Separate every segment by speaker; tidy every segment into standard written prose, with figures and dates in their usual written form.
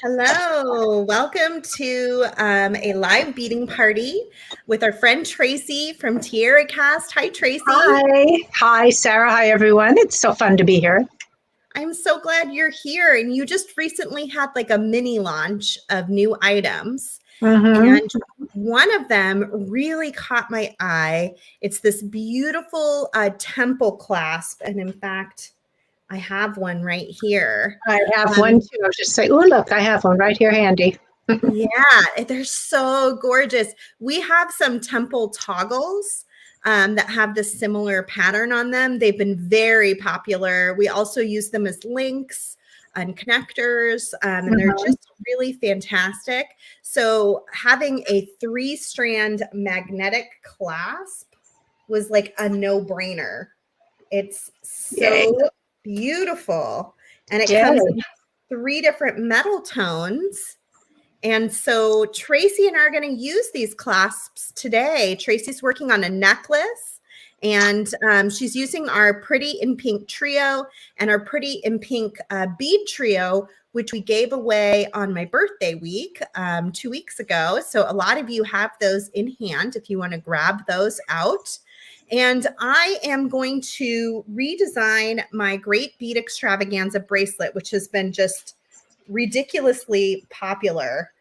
Speaker 1: Hello, welcome to a live beading party with our friend Tracy from TierraCast. Hi, Tracy.
Speaker 2: Hi, Sarah. Hi, everyone. It's so fun to be here.
Speaker 1: I'm so glad you're here. And you just recently had like a mini launch of new items. And one of them really caught my eye. It's this beautiful temple clasp. And in fact, I have one right here.
Speaker 2: I have one too. I was just saying, oh, look, I have one right here handy.
Speaker 1: Yeah, they're so gorgeous. We have some temple toggles that have this similar pattern on them. They've been very popular. We also use them as links and connectors, and they're just really fantastic. So having a 3-strand magnetic clasp was like a no-brainer. It's so beautiful. And it comes in 3 different metal tones. And so Tracy and I are going to use these clasps today. Tracy's working on a necklace, and she's using our Pretty in Pink trio and our Pretty in Pink bead trio, which we gave away on my birthday week 2 weeks ago. So a lot of you have those in hand if you want to grab those out. And I am going to redesign my Great Bead Extravaganza bracelet, which has been just ridiculously popular.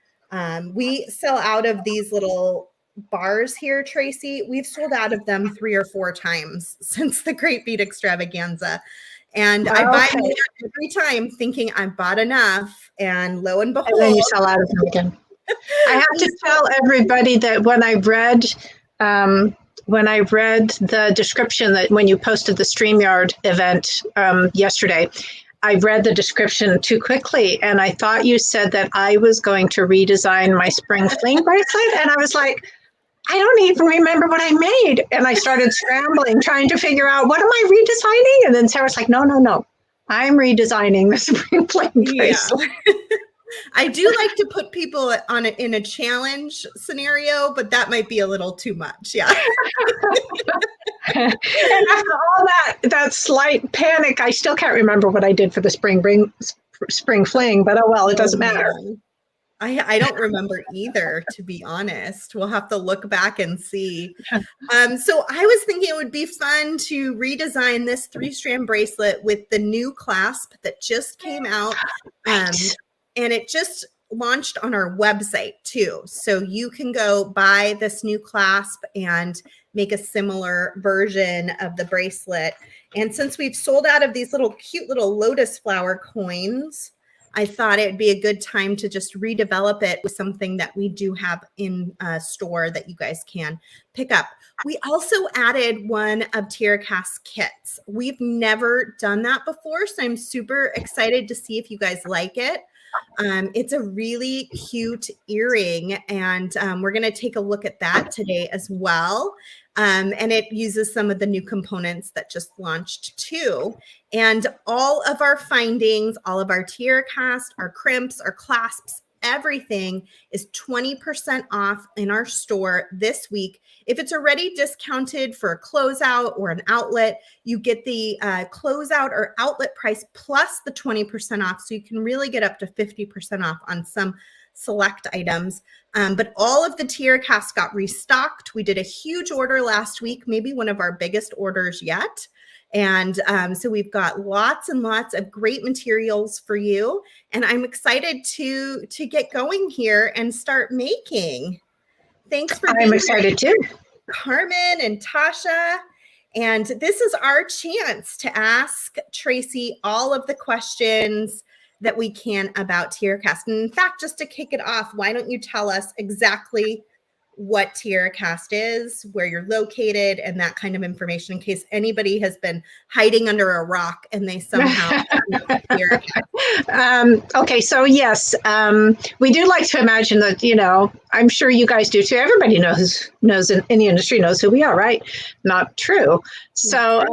Speaker 1: We sell out of these little bars here, Tracy. We've sold out of them 3 or 4 times since the Great Bead Extravaganza. And I buy them every time thinking I've bought enough, and lo and behold.
Speaker 2: And then you sell out of them again. I have to tell everybody that when I read the description that when you posted the StreamYard event yesterday, I read the description too quickly, and I thought you said that I was going to redesign my Spring Fling bracelet, and I was like, I don't even remember what I made. And I started scrambling, trying to figure out, what am I redesigning? And then Sarah's like, no, I'm redesigning the Spring Fling bracelet.
Speaker 1: Yeah. I do like to put people in a challenge scenario, but that might be a little too much. Yeah.
Speaker 2: And after all that slight panic, I still can't remember what I did for the Spring Fling, but oh well, it doesn't matter.
Speaker 1: I don't remember either, to be honest. We'll have to look back and see. So I was thinking it would be fun to redesign this 3-strand bracelet with the new clasp that just came out. And it just launched on our website too. So you can go buy this new clasp and make a similar version of the bracelet. And since we've sold out of these cute little lotus flower coins, I thought it would be a good time to just redevelop it with something that we do have in a store that you guys can pick up. We also added one of TierraCast kits. We've never done that before, so I'm super excited to see if you guys like it. It's a really cute earring, and we're going to take a look at that today as well. And it uses some of the new components that just launched too. And all of our findings, all of our TierraCast, our crimps, our clasps, everything is 20% off in our store this week. If it's already discounted for a closeout or an outlet, you get the closeout or outlet price plus the 20% off. So you can really get up to 50% off on some select items. But all of the TierraCast got restocked. We did a huge order last week, maybe one of our biggest orders yet. And so we've got lots and lots of great materials for you. And I'm excited to get going here and start making. Thanks for being
Speaker 2: I'm excited too.
Speaker 1: Carmen and Tasha. And this is our chance to ask Tracy all of the questions that we can about TierraCast. And in fact, just to kick it off, why don't you tell us exactly what TierraCast is, where you're located, and that kind of information in case anybody has been hiding under a rock and they somehow know TierraCast.
Speaker 2: Okay, so yes, we do like to imagine that, I'm sure you guys do too. Everybody knows in the industry knows who we are, right? Not true. So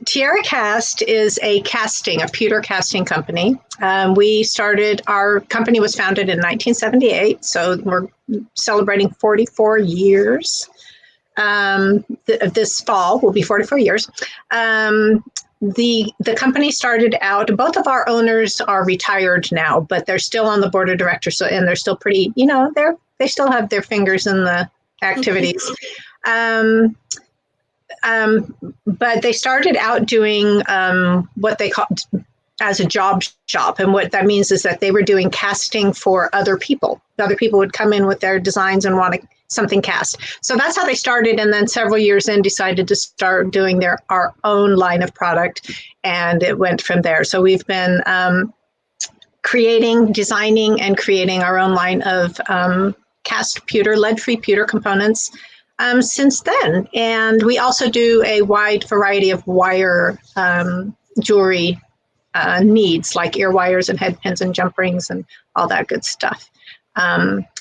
Speaker 2: TierraCast is a pewter casting company. Our company was founded in 1978, so we're celebrating 44 years. This fall will be 44 years. the company started out, both of our owners are retired now, but they're still on the board of directors. So, and they're still pretty, they still have their fingers in the activities. But they started out doing what they call as a job shop. And what that means is that they were doing casting for other people. Other people would come in with their designs and want something cast. So that's how they started. And then several years in, decided to start doing our own line of product. And it went from there. So we've been designing and creating our own line of cast pewter, lead-free pewter components since then. And we also do a wide variety of wire jewelry needs, like ear wires and head pins and jump rings and all that good stuff.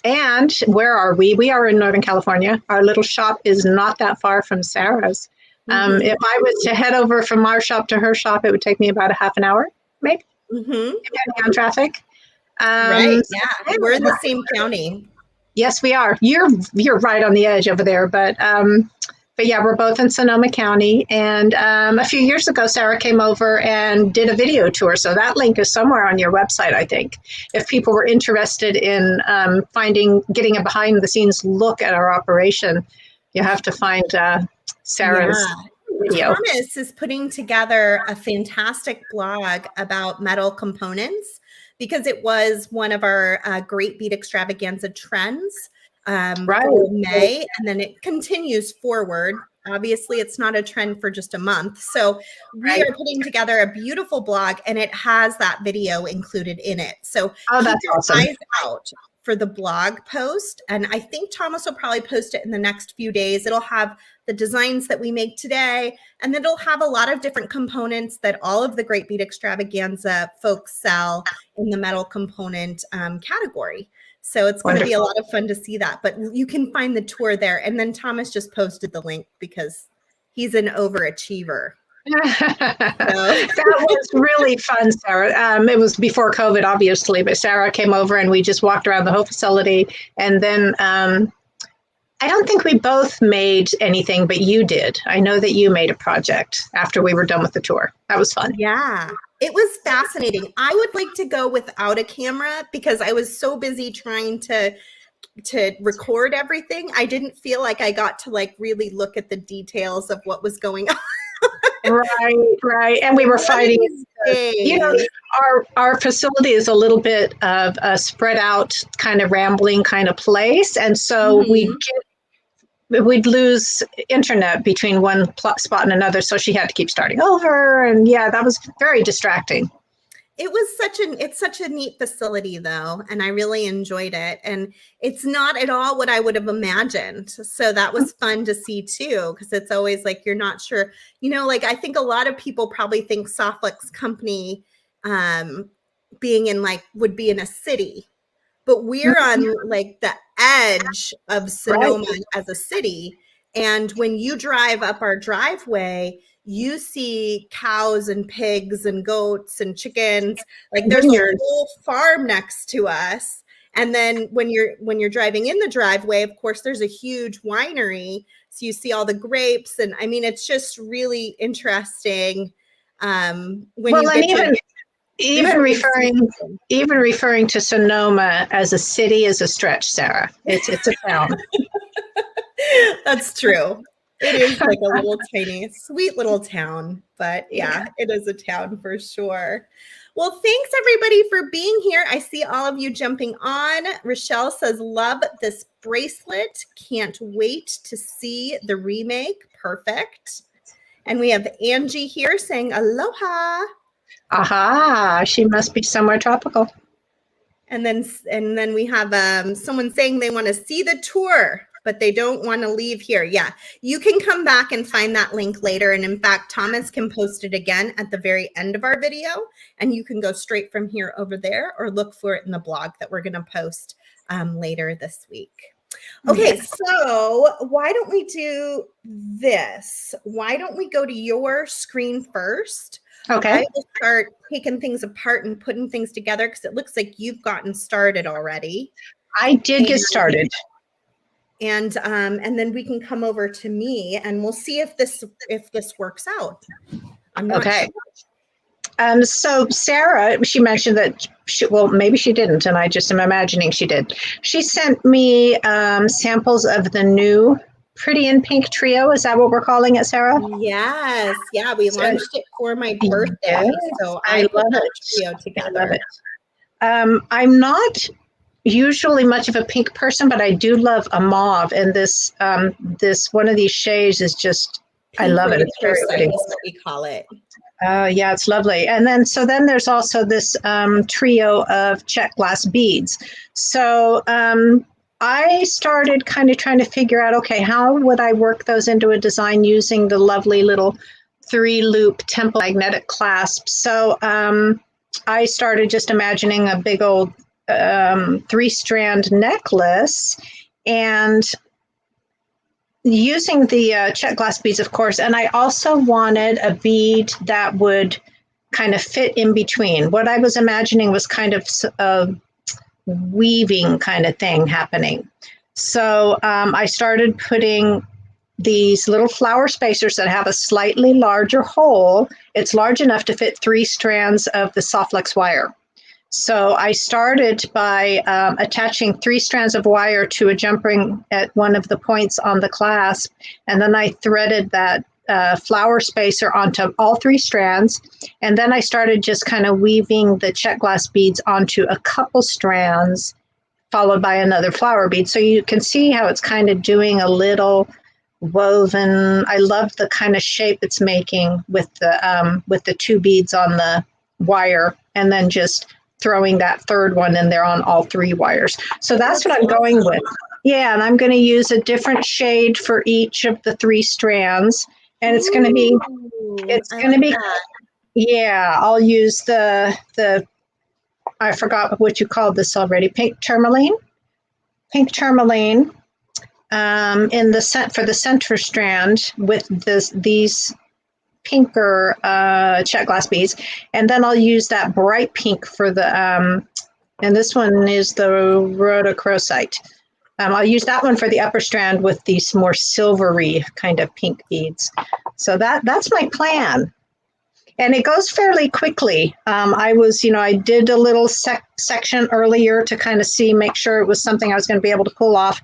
Speaker 2: And where are we? We are in Northern California. Our little shop is not that far from Sara's. If I was to head over from our shop to her shop, it would take me about a half an hour, maybe, depending on traffic.
Speaker 1: Right. Yeah. We're in the same county.
Speaker 2: Yes, we are. You're right on the edge over there, but yeah, we're both in Sonoma County. And a few years ago, Sara came over and did a video tour. So that link is somewhere on your website, I think. If people were interested in getting a behind the scenes look at our operation, you have to find Sara's video.
Speaker 1: Thomas is putting together a fantastic blog about metal components because it was one of our Great Bead Extravaganza trends. For May, and then it continues forward. Obviously, it's not a trend for just a month. So we are putting together a beautiful blog, and it has that video included in it. So keep your eyes out for the blog post. And I think Thomas will probably post it in the next few days. It'll have the designs that we make today, and then it'll have a lot of different components that all of the Great Bead Extravaganza folks sell in the metal component category. So it's going to be a lot of fun to see that, but you can find the tour there. And then Thomas just posted the link because he's an overachiever.
Speaker 2: That was really fun, Sara. It was before COVID, obviously, but Sara came over and we just walked around the whole facility. And then I don't think we both made anything, but you did. I know that you made a project after we were done with the tour. That was fun.
Speaker 1: Yeah. It was fascinating. I would like to go without a camera because I was so busy trying to record everything. I didn't feel like I got to really look at the details of what was going on.
Speaker 2: Right. And we were fighting. Our facility is a little bit of a spread out kind of rambling kind of place. And so we'd lose internet between one spot and another. So she had to keep starting over. And yeah, that was very distracting.
Speaker 1: It's such a neat facility though. And I really enjoyed it. And it's not at all what I would have imagined. So that was fun to see too. Cause it's always you're not sure, I think a lot of people probably think Soft Flex company, being in would be in a city, but we're on the edge of Sonoma as a city. And when you drive up our driveway, you see cows and pigs and goats and chickens. There's a whole farm next to us. And then when you're driving in the driveway, of course, there's a huge winery. So you see all the grapes. And I mean, it's just really interesting. Even referring to Sonoma as a city is a stretch, Sara. It's a town. That's true. It is a little tiny, sweet little town, but yeah, it is a town for sure. Well, thanks everybody for being here. I see all of you jumping on. Rochelle says, love this bracelet. Can't wait to see the remake. Perfect. And we have Angie here saying aloha. Aha, she must be somewhere tropical. And then we have someone saying they want to see the tour, but they don't want to leave here. Yeah, you can come back and find that link later. And in fact, Thomas can post it again at the very end of our video. And you can go straight from here over there or look for it in the blog that we're going to post later this week. Okay, so why don't we do this? Why don't we go to your screen first? Okay. I will start taking things apart and putting things together because it looks like you've gotten started already. I did get started. And then we can come over to me and we'll see if this works out. I'm not
Speaker 2: Okay.
Speaker 1: sure.
Speaker 2: So Sara, she mentioned that well, maybe she didn't, and I just am imagining she did. She sent me samples of the new Pretty in Pink trio. Is that what we're calling it, Sara?
Speaker 1: Yes. Yeah, we
Speaker 2: So,
Speaker 1: launched it for my birthday.
Speaker 2: yes,
Speaker 1: So
Speaker 2: I
Speaker 1: I put
Speaker 2: love
Speaker 1: that
Speaker 2: it.
Speaker 1: trio
Speaker 2: I
Speaker 1: together.
Speaker 2: love it. I'm not usually much of a pink person, but I do love a mauve, and this one of these shades is just I
Speaker 1: Pink
Speaker 2: love it. It's very
Speaker 1: rose
Speaker 2: pretty.
Speaker 1: is what we call it.
Speaker 2: Yeah, it's lovely. And then there's also this trio of check glass beads. So I started kind of trying to figure out, okay, how would I work those into a design using the lovely little 3-loop temple magnetic clasp. So I started just imagining a big old 3-strand necklace and using the check glass beads, of course. And I also wanted a bead that would kind of fit in between. What I was imagining was kind of a weaving kind of thing happening. So I started putting these little flower spacers that have a slightly larger hole. It's large enough to fit 3 strands of the Soft Flex wire. So I started by attaching 3 strands of wire to a jump ring at one of the points on the clasp, and then I threaded that flower spacer onto all 3 strands, and then I started just kind of weaving the check glass beads onto a couple strands, followed by another flower bead. So you can see how it's kind of doing a little woven. I love the kind of shape it's making with the 2 beads on the wire, and then just throwing that 3rd one in there on all 3 wires. So that's what I'm going with. Yeah, and I'm going to use a different shade for each of the 3 strands, and it's going to be yeah, I'll use the I forgot what you called this already. Pink tourmaline in the for the center strand with these pinker check glass beads, and then I'll use that bright pink for the and this one is the rhodochrosite. I'll use that one for the upper strand with these more silvery kind of pink beads. So that's my plan, and it goes fairly quickly. I did a little section earlier to kind of make sure it was something I was going to be able to pull off,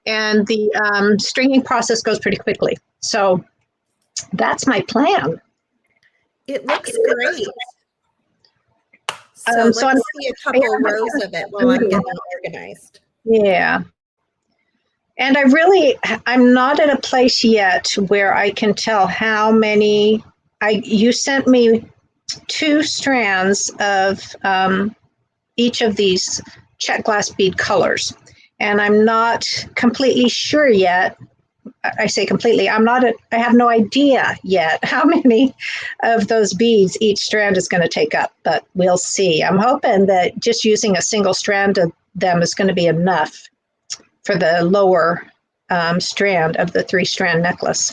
Speaker 2: and the stringing process goes pretty quickly. So that's my plan.
Speaker 1: It looks great. So let's see a couple rows of it while I'm getting organized.
Speaker 2: Yeah. And I'm not at a place yet where I can tell how many. You sent me 2 strands of each of these check glass bead colors, and I'm not completely sure yet. I say completely. I have no idea yet how many of those beads each strand is going to take up, but we'll see. I'm hoping that just using a single strand of them is going to be enough for the lower strand of the 3-strand necklace.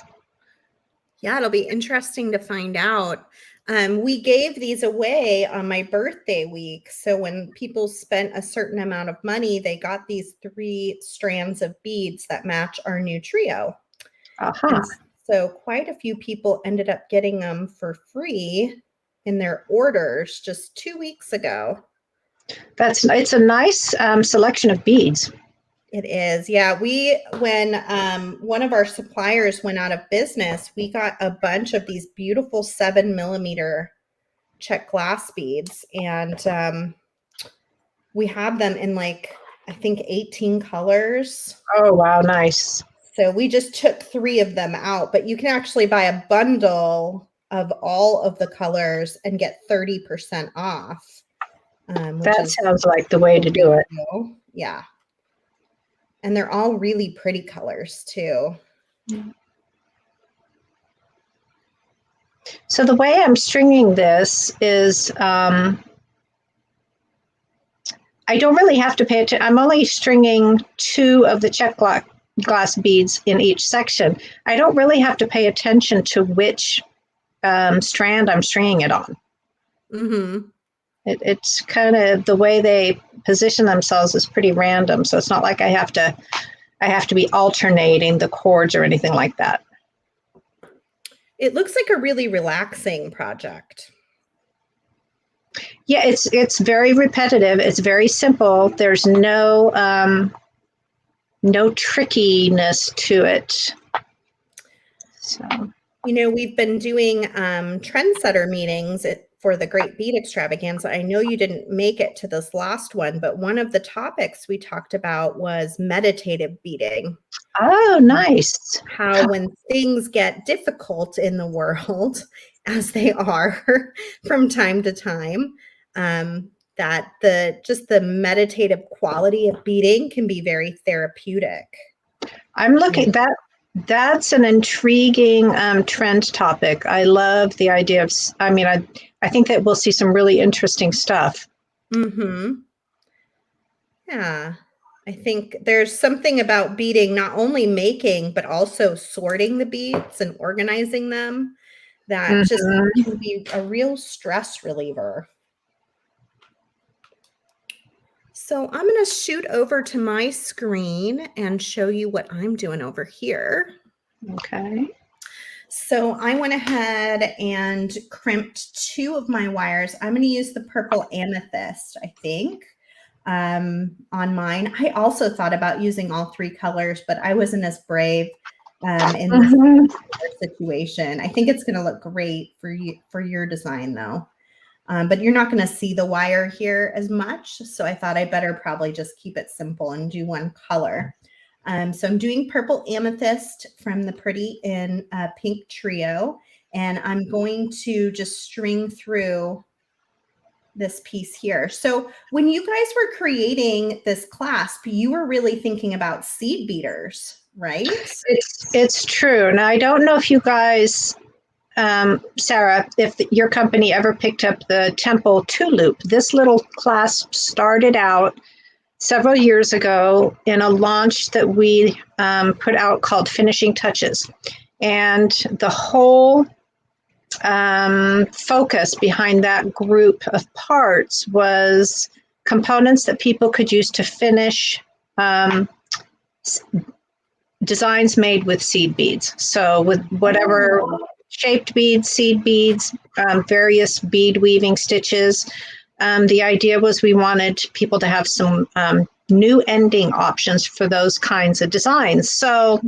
Speaker 1: Yeah, it'll be interesting to find out. We gave these away on my birthday week. So when people spent a certain amount of money, they got these 3 strands of beads that match our new trio.
Speaker 2: Uh-huh.
Speaker 1: So quite a few people ended up getting them for free in their orders just 2 weeks ago.
Speaker 2: It's a nice selection of beads.
Speaker 1: It is. Yeah. When one of our suppliers went out of business, we got a bunch of these beautiful 7mm check glass beads. And we have them in I think 18 colors.
Speaker 2: Oh, wow. Nice.
Speaker 1: So we just took 3 of them out, but you can actually buy a bundle of all of the colors and get 30% off.
Speaker 2: That sounds like the way to do it.
Speaker 1: Yeah. And they're all really pretty colors too.
Speaker 2: So the way I'm stringing this is I don't really have to pay attention. I'm only stringing 2 of the check glass beads in each section. I don't really have to pay attention to which strand I'm stringing it on.
Speaker 1: Mm-hmm.
Speaker 2: It's kind of the way they position themselves is pretty random. So it's not like I have to be alternating the cords or anything like that.
Speaker 1: It looks like a really relaxing project.
Speaker 2: Yeah, it's very repetitive. It's very simple. There's no trickiness to it. So,
Speaker 1: you know, we've been doing trendsetter meetings for the Great Bead Extravaganza. I know you didn't make it to this last one, but one of the topics we talked about was meditative beading.
Speaker 2: oh, nice.
Speaker 1: How when things get difficult in the world, as they are from time to time, that the meditative quality of beading can be very therapeutic.
Speaker 2: I'm looking that. That's an intriguing trend topic. I love the idea of, I think that we'll see some really interesting stuff.
Speaker 1: Mm-hmm. Yeah. I think there's something about beading, not only making, but also sorting the beads and organizing them that just can be a real stress reliever. So I'm going to shoot over to my screen and show you what I'm doing over here.
Speaker 2: Okay.
Speaker 1: So I went ahead and crimped 2 of my wires. I'm going to use the purple amethyst, I think, on mine. I also thought about using all 3 colors, but I wasn't as brave in this situation. I think it's going to look great for your design, though. But you're not going to see the wire here as much. So I thought I better probably just keep it simple and do 1 color. So I'm doing purple amethyst from the Pretty in Pink Trio. And I'm going to just string through this piece here. So when you guys were creating this clasp, you were really thinking about seed beaders, right?
Speaker 2: It's true. Now, I don't know if you guys... Sara, if your company ever picked up the Temple 2-loop, this little clasp started out several years ago in a launch that we put out called Finishing Touches. And the whole focus behind that group of parts was components that people could use to finish designs made with seed beads. So with whatever... shaped beads, seed beads, various bead weaving stitches. The idea was we wanted people to have some new ending options for those kinds of designs. So,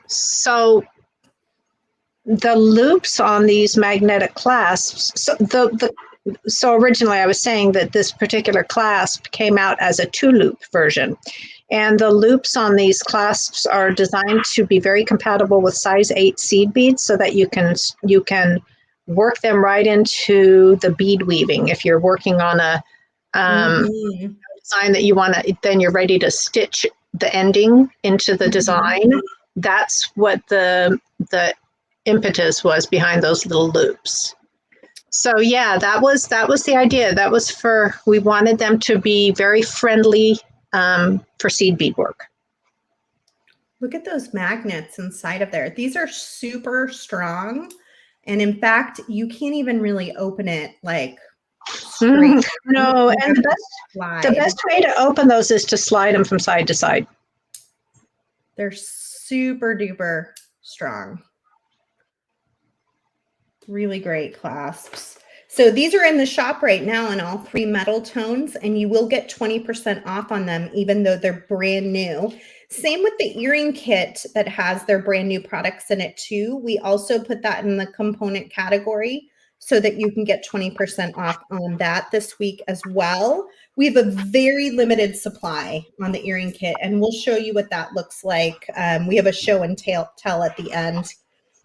Speaker 2: so the loops on these magnetic clasps. So originally I was saying that this particular clasp came out as a 2-loop version. And the loops on these clasps are designed to be very compatible with size 8 seed beads so that you can work them right into the bead weaving. If you're working on a design that you want to, then you're ready to stitch the ending into the design. That's what the impetus was behind those little loops. So yeah, that was the idea. That was we wanted them to be very friendly for seed bead work.
Speaker 1: Look at those magnets inside of there. These are super strong. And in fact, you can't even really open it like straight.
Speaker 2: No, and the best way to open those is to slide them from side to side.
Speaker 1: They're super duper strong. Really great clasps. So these are in the shop right now in all 3 metal tones, and you will get 20% off on them, even though they're brand new. Same with the earring kit that has their brand new products in it too. We also put that in the component category so that you can get 20% off on that this week as well. We have a very limited supply on the earring kit, and we'll show you what that looks like. We have a show and tell at the end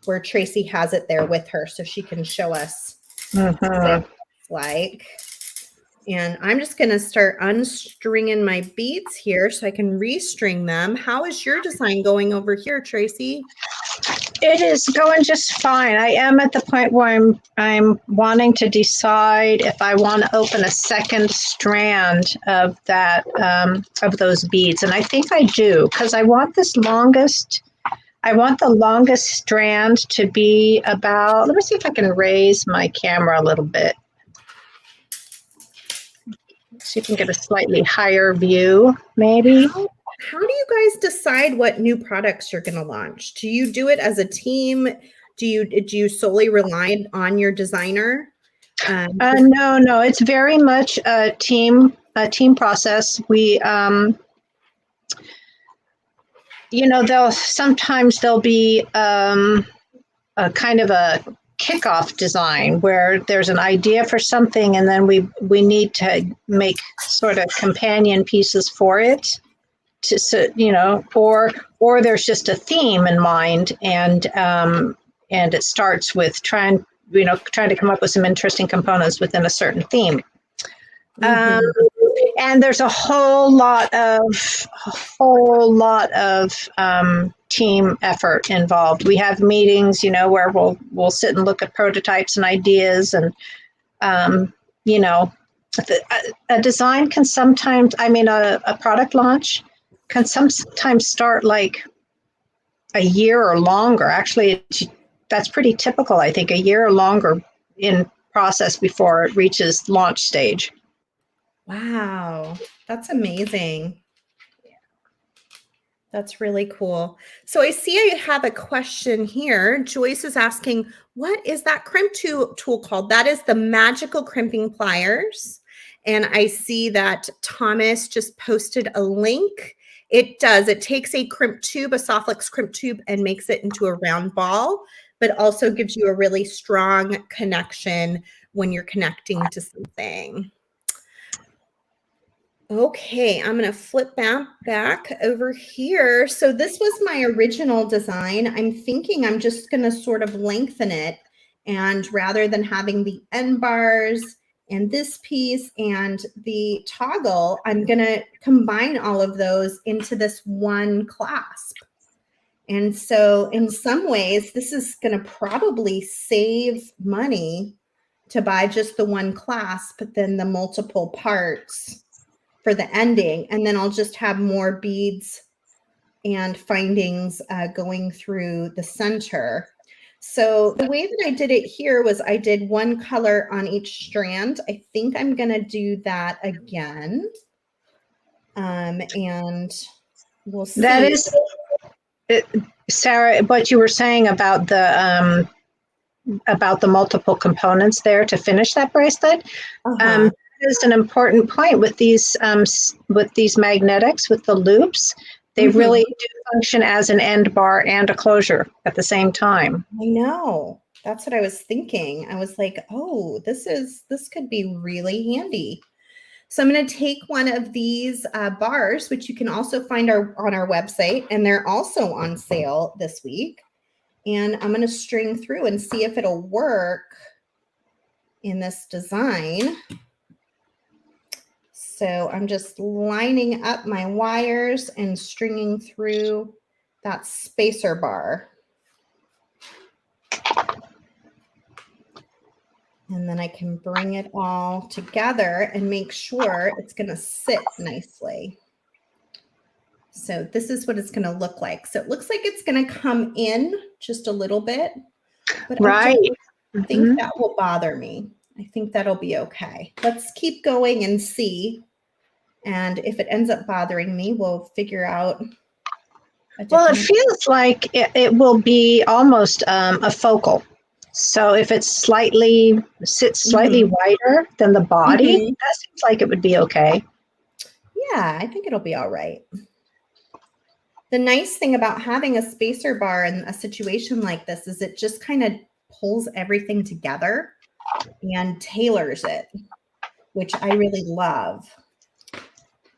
Speaker 1: where Tracy has it there with her so she can show us what it looks like. And I'm just going to start unstringing my beads here so I can restring them. How is your design going over here, Tracy?
Speaker 2: It is going just fine. I am at the point where I'm wanting to decide if I want to open a second strand of that of those beads, and I think I do because I want the longest strand to be about. Let me see if I can raise my camera a little bit. See if you can get a slightly higher view, maybe.
Speaker 1: how do you guys decide what new products you're going to launch? Do you do it as a team? Do you solely rely on your designer?
Speaker 2: No, it's very much a team process. We, there'll be a kind of a kickoff design where there's an idea for something, and then we need to make sort of companion pieces for it. Or there's just a theme in mind, and it starts with trying to come up with some interesting components within a certain theme. And there's a whole lot of team effort involved. We have meetings, where we'll sit and look at prototypes and ideas, and a design can sometimes, a product launch can sometimes start like a year or longer. Actually, that's pretty typical. I think a year or longer in process before it reaches launch stage.
Speaker 1: Wow, that's amazing. That's really cool. So I see I have a question here. Joyce is asking, what is that crimp tool called? That is the Magical Crimping Pliers. And I see that Thomas just posted a link. It takes a crimp tube, a Soft Flex crimp tube, and makes it into a round ball, but also gives you a really strong connection when you're connecting to something. Okay, I'm going to flip back over here. So this was my original design. I'm thinking I'm just going to sort of lengthen it, and rather than having the end bars and this piece and the toggle, I'm going to combine all of those into this one clasp. And so in some ways, this is going to probably save money to buy just the one clasp than the multiple parts for the ending. And then I'll just have more beads and findings going through the center. So the way that I did it here was I did one color on each strand. I think I'm going to do that again. And we'll see.
Speaker 2: That is, Sara, what you were saying about the multiple components there to finish that bracelet. Is an important point with these magnetics, with the loops. They really do function as an end bar and a closure at the same time.
Speaker 1: I know. That's what I was thinking. I was like, oh, this could be really handy. So I'm going to take one of these bars, which you can also find on our website, and they're also on sale this week. And I'm going to string through and see if it'll work in this design. So I'm just lining up my wires and stringing through that spacer bar. And then I can bring it all together and make sure it's going to sit nicely. So this is what it's going to look like. So it looks like it's going to come in just a little bit, but
Speaker 2: right.
Speaker 1: I don't think that will bother me. I think that'll be okay. Let's keep going and see. And if it ends up bothering me, we'll figure out.
Speaker 2: Well, it feels like it will be almost a focal. So if it sits slightly wider than the body, that seems like it would be okay.
Speaker 1: Yeah, I think it'll be all right. The nice thing about having a spacer bar in a situation like this is it just kind of pulls everything together and tailors it, which I really love.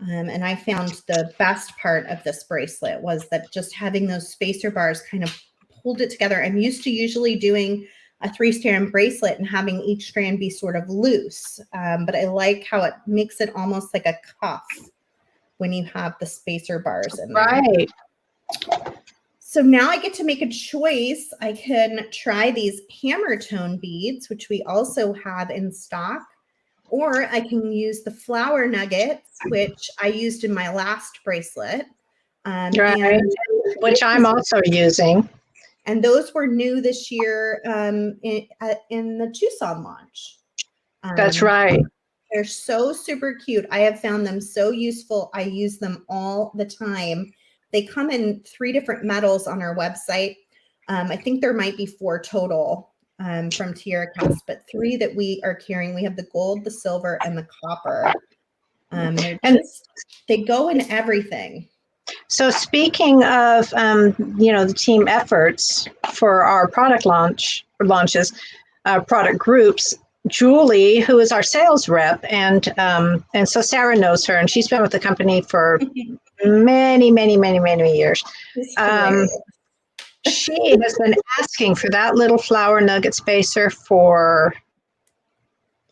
Speaker 1: And I found the best part of this bracelet was that just having those spacer bars kind of pulled it together. I'm used to usually doing a 3-strand bracelet and having each strand be sort of loose. But I like how it makes it almost like a cuff when you have the spacer bars in there.
Speaker 2: Right.
Speaker 1: So now I get to make a choice. I can try these hammer tone beads, which we also have in stock. Or I can use the flower nuggets, which I used in my last bracelet.
Speaker 2: Right, which I'm also using.
Speaker 1: And those were new this year in the Tucson launch.
Speaker 2: That's right.
Speaker 1: They're so super cute. I have found them so useful. I use them all the time. They come in 3 different metals on our website. I think there might be 4 total from TierraCast, but 3 that we are carrying. We have the gold, the silver, and the copper. They go in everything.
Speaker 2: So speaking of, the team efforts for our product launches, product groups, Julie, who is our sales rep, and so Sara knows her, and she's been with the company for many, many, many, many years. She has been asking for that little flower nugget spacer for,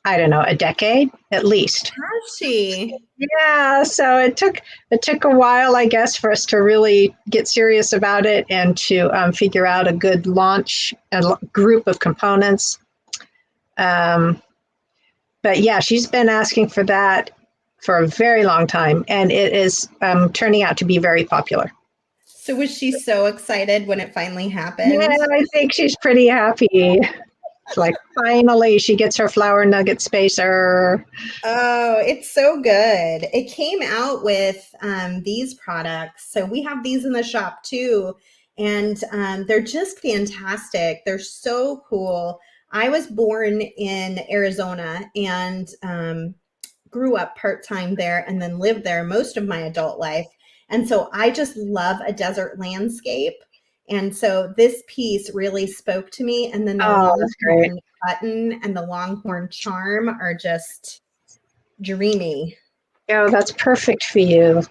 Speaker 2: I don't know, a decade at least.
Speaker 1: Has she?
Speaker 2: Yeah, so it took a while, I guess, for us to really get serious about it and to figure out a good launch, a group of components. But yeah, she's been asking for that for a very long time, and it is turning out to be very popular.
Speaker 1: So was she so excited when it finally happened?
Speaker 2: Yeah, I think she's pretty happy. Like, finally, she gets her flower nugget spacer.
Speaker 1: Oh, it's so good. It came out with these products. So we have these in the shop too. And they're just fantastic. They're so cool. I was born in Arizona and grew up part-time there and then lived there most of my adult life. And so I just love a desert landscape. And so this piece really spoke to me. And then the Longhorn button and the Longhorn charm are just dreamy.
Speaker 2: Oh, that's perfect for you.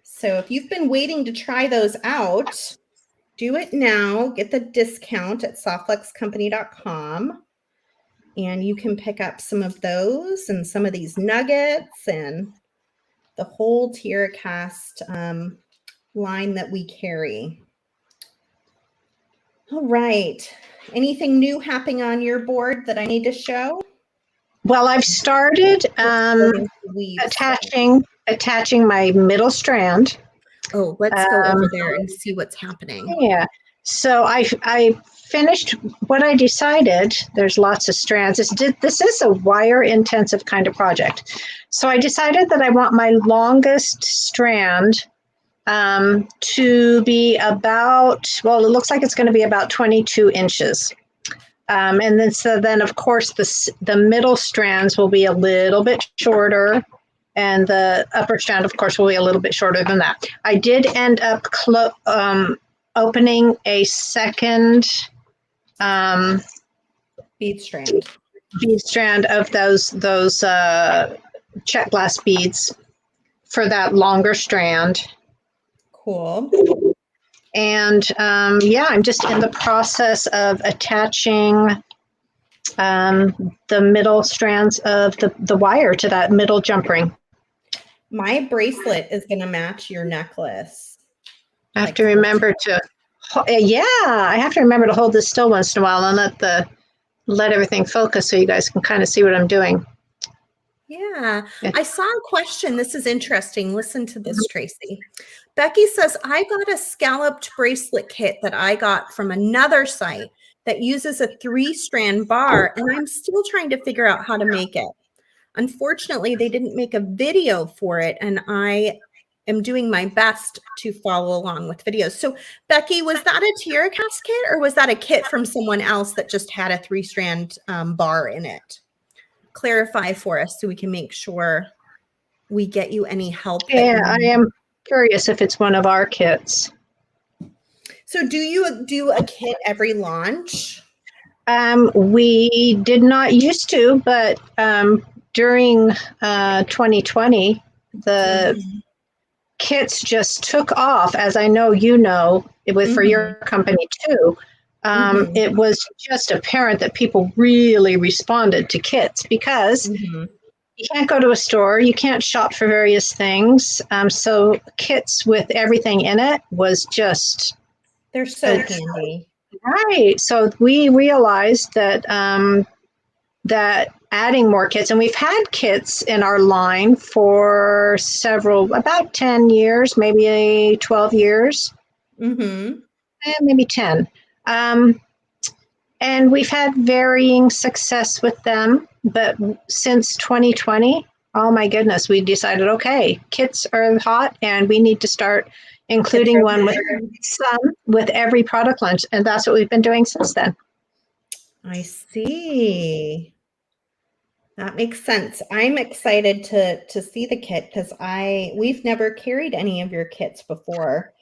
Speaker 1: So if you've been waiting to try those out, do it now. Get the discount at softflexcompany.com. And you can pick up some of those and some of these nuggets and the whole TierraCast line that we carry. All right. Anything new happening on your board that I need to show?
Speaker 2: Well, I've started attaching my middle strand.
Speaker 1: Oh, let's go over there and see what's happening.
Speaker 2: Yeah. So I finished what I decided. There's lots of strands. This is a wire intensive kind of project. So I decided that I want my longest strand to be about, well, it looks like it's going to be about 22 inches. And then of course, the middle strands will be a little bit shorter, and the upper strand, of course, will be a little bit shorter than that. I did end up opening a second
Speaker 1: bead strand
Speaker 2: of those check glass beads for that longer strand.
Speaker 1: Cool.
Speaker 2: And I'm just in the process of attaching the middle strands of the wire to that middle jump ring.
Speaker 1: My bracelet is going to match your necklace.
Speaker 2: I have to remember to, I have to remember to hold this still once in a while and let everything focus so you guys can kind of see what I'm doing.
Speaker 1: Yeah. I saw a question. This is interesting. Listen to this, Tracy. Becky says, I got a scalloped bracelet kit that I got from another site that uses a 3-strand bar, and I'm still trying to figure out how to make it. Unfortunately, they didn't make a video for it, and I am doing my best to follow along with videos. So, Becky, was that a TierraCast kit, or was that a kit from someone else that just had a 3-strand bar in it? Clarify for us so we can make sure we get you any help.
Speaker 2: Yeah, I am curious if it's one of our kits.
Speaker 1: So do you do a kit every launch?
Speaker 2: We did not used to, but during 2020, the kits just took off, as I know you know, it was for your company too. It was just apparent that people really responded to kits because you can't go to a store, you can't shop for various things. So kits with everything in it was just...
Speaker 1: They're so handy.
Speaker 2: Right. So we realized that that adding more kits, and we've had kits in our line for about 10 years, maybe 12 years, maybe 10. And we've had varying success with them. but since 2020, oh my goodness, we decided, okay, kits are hot and we need to start including one with every product launch. And that's what we've been doing since then.
Speaker 1: I see. That makes sense. I'm excited to see the kit because we've never carried any of your kits before.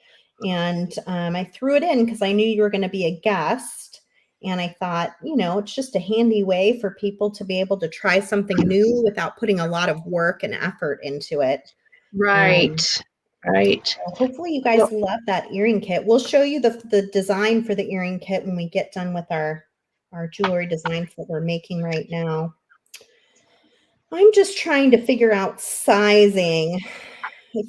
Speaker 1: And I threw it in because I knew you were going to be a guest. And I thought, it's just a handy way for people to be able to try something new without putting a lot of work and effort into it.
Speaker 2: Right. Right.
Speaker 1: Hopefully you guys love that earring kit. We'll show you the design for the earring kit when we get done with our jewelry designs that we're making right now. I'm just trying to figure out sizing. I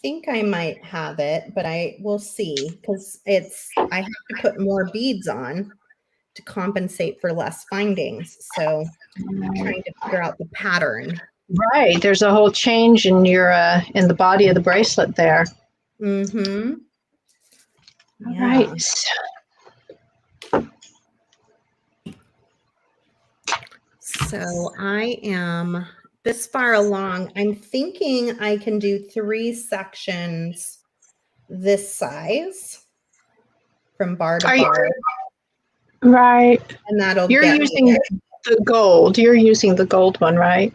Speaker 1: think I might have it, but I will see because I have to put more beads on to compensate for less findings. So I'm trying to figure out the pattern.
Speaker 2: Right. There's a whole change in your in the body of the bracelet there.
Speaker 1: Mm-hmm.
Speaker 2: All right.
Speaker 1: So I am this far along. I'm thinking I can do 3 sections this size from bar to bar.
Speaker 2: Right.
Speaker 1: And that'll
Speaker 2: You're using the gold. You're using the gold one, right?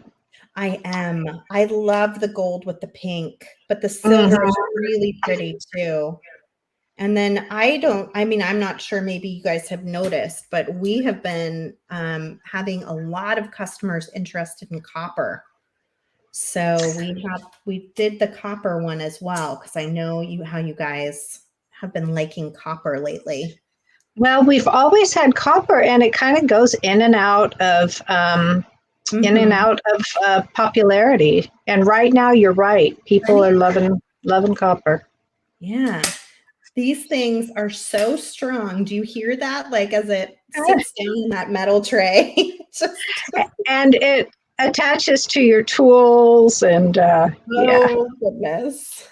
Speaker 1: I am. I love the gold with the pink, but the silver is really pretty too. And then I'm not sure, maybe you guys have noticed, but we have been having a lot of customers interested in copper. So we did the copper one as well, because I know how you guys have been liking copper lately.
Speaker 2: Well, we've always had copper, and it kind of goes in and out of popularity. And right now, you're right. People are loving copper.
Speaker 1: Yeah. These things are so strong. Do you hear that? Like as it sits down in that metal tray.
Speaker 2: And it attaches to your tools and
Speaker 1: goodness.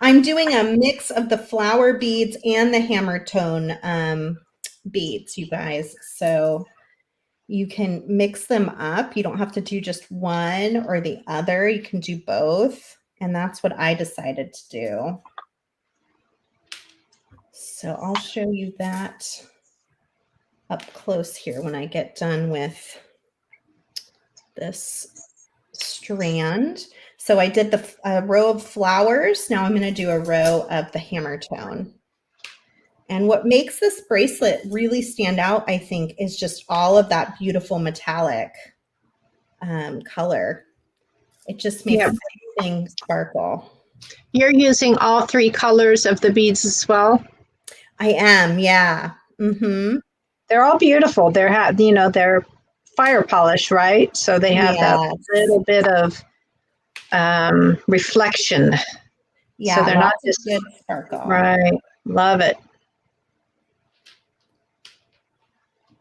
Speaker 1: I'm doing a mix of the flower beads and the hammer tone beads, you guys. So you can mix them up. You don't have to do just one or the other. You can do both. And that's what I decided to do. So I'll show you that up close here when I get done with this strand. So I did the row of flowers. Now I'm going to do a row of the hammer tone. And what makes this bracelet really stand out, I think, is just all of that beautiful metallic color. It just makes everything sparkle. You're
Speaker 2: using all 3 colors of the beads as well?
Speaker 1: I am, yeah. Mm-hmm.
Speaker 2: They're all beautiful. They're fire polish, right? So they have that little bit of reflection.
Speaker 1: Yeah,
Speaker 2: so they're not just
Speaker 1: good sparkle.
Speaker 2: Right. Love it.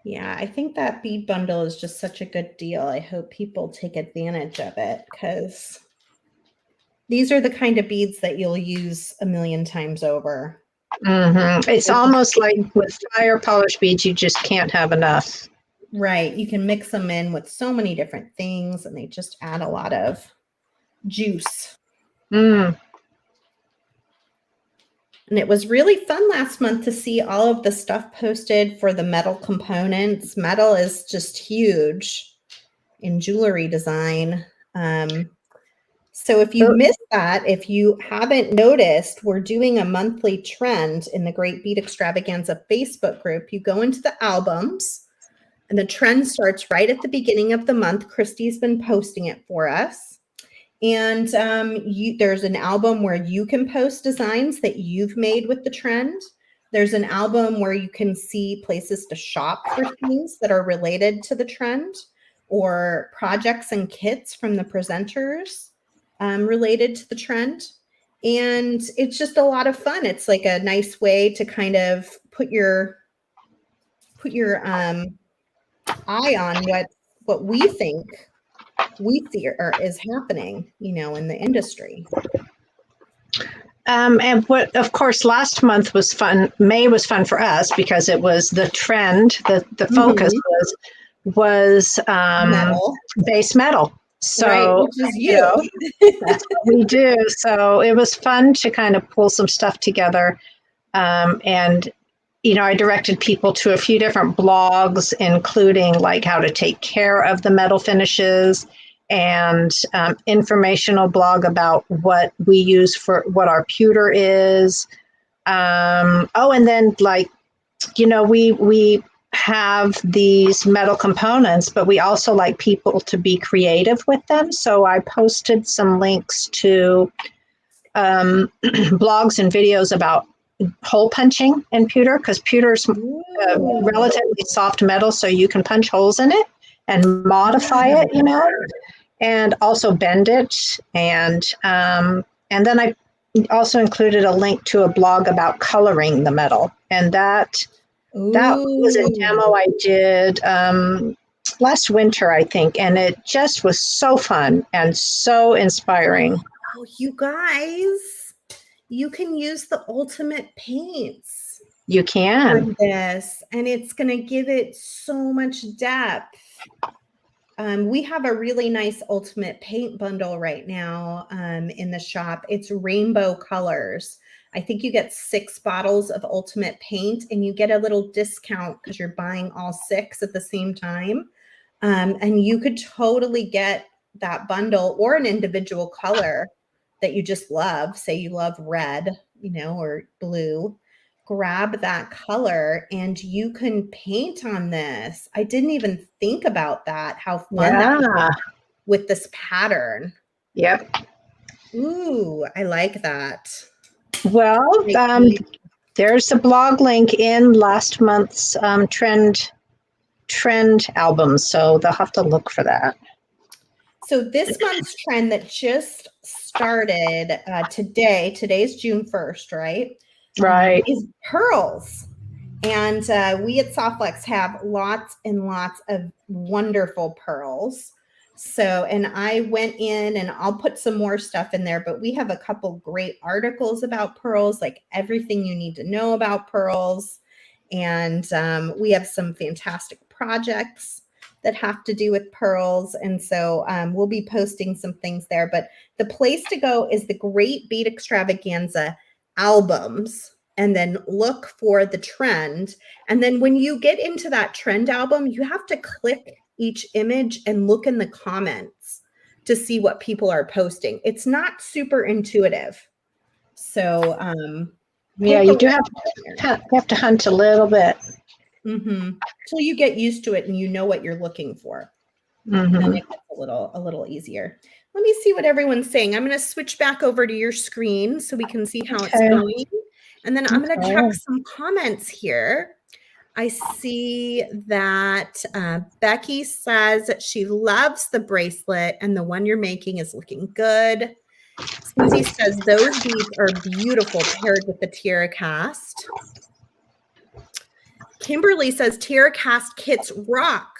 Speaker 1: Yeah, I think that bead bundle is just such a good deal. I hope people take advantage of it because these are the kind of beads that you'll use a million times over.
Speaker 2: Mm-hmm. It's almost like with fire polish beads, you just can't have enough.
Speaker 1: Right. You can mix them in with so many different things and they just add a lot of juice.
Speaker 2: Mm.
Speaker 1: And it was really fun last month to see all of the stuff posted for the metal components. Metal is just huge in jewelry design. So if you missed that, if you haven't noticed, we're doing a monthly trend in the Great Bead Extravaganza Facebook group. You go into the albums and the trend starts right at the beginning of the month. Christy's been posting it for us. And there's an album where you can post designs that you've made with the trend. There's an album where you can see places to shop for things that are related to the trend or projects and kits from the presenters related to the trend. And it's just a lot of fun. It's like a nice way to kind of put your eye on what we think we see or is happening, in the industry.
Speaker 2: And what, of course, last month was fun. May was fun for us because it was the trend. The focus was
Speaker 1: Metal.
Speaker 2: base metal. So,
Speaker 1: right, which is
Speaker 2: you know, that's what we do. So it was fun to kind of pull some stuff together. And, you know, I directed people to a few different blogs, including like how to take care of the metal finishes and informational blog about what we use for what our pewter is. And then like, you know, we have these metal components, but we also like people to be creative with them. So I posted some links to blogs and videos about hole punching in pewter, because pewter is relatively soft metal, so you can punch holes in it and modify it, you know, and also bend it. And then I also included a link to a blog about coloring the metal, and that was a demo I did last winter, I think, and it just was so fun and so inspiring.
Speaker 1: Oh, you guys, you can use the ultimate paints.
Speaker 2: You can.
Speaker 1: For this, and it's going to give it so much depth. We have a really nice ultimate paint bundle right now in the shop. It's rainbow colors. I think you get 6 bottles of ultimate paint, and you get a little discount because you're buying all 6 at the same time. And you could totally get that bundle or an individual color that you just love. Say you love red, you know, or blue. Grab that color and you can paint on this. I didn't even think about that, how fun that was with this pattern.
Speaker 2: Yep.
Speaker 1: Ooh, I like that.
Speaker 2: Well, there's a blog link in last month's trend album, so they'll have to look for that.
Speaker 1: So this month's trend that just started today's June 1st, right?
Speaker 2: Right.
Speaker 1: Is pearls. And we at Soft Flex have lots and lots of wonderful pearls. So, and I went in, and I'll put some more stuff in there, but we have a couple great articles about pearls, like everything you need to know about pearls. And we have some fantastic projects that have to do with pearls. And so we'll be posting some things there, but the place to go is the Great Bead Extravaganza albums, and then look for the trend. And then when you get into that trend album, you have to click each image and look in the comments to see what people are posting. It's not super intuitive. So
Speaker 2: yeah, you do have to hunt a little bit.
Speaker 1: Till you get used to it and you know what you're looking for. And it gets a little easier. Let me see what everyone's saying. I'm going to switch back over to your screen so we can see how it's going. And then I'm going to check some comments here. I see that Becky says that she loves the bracelet and the one you're making is looking good. Susie says those beads are beautiful paired with the TierraCast. Kimberly says TierraCast kits rock.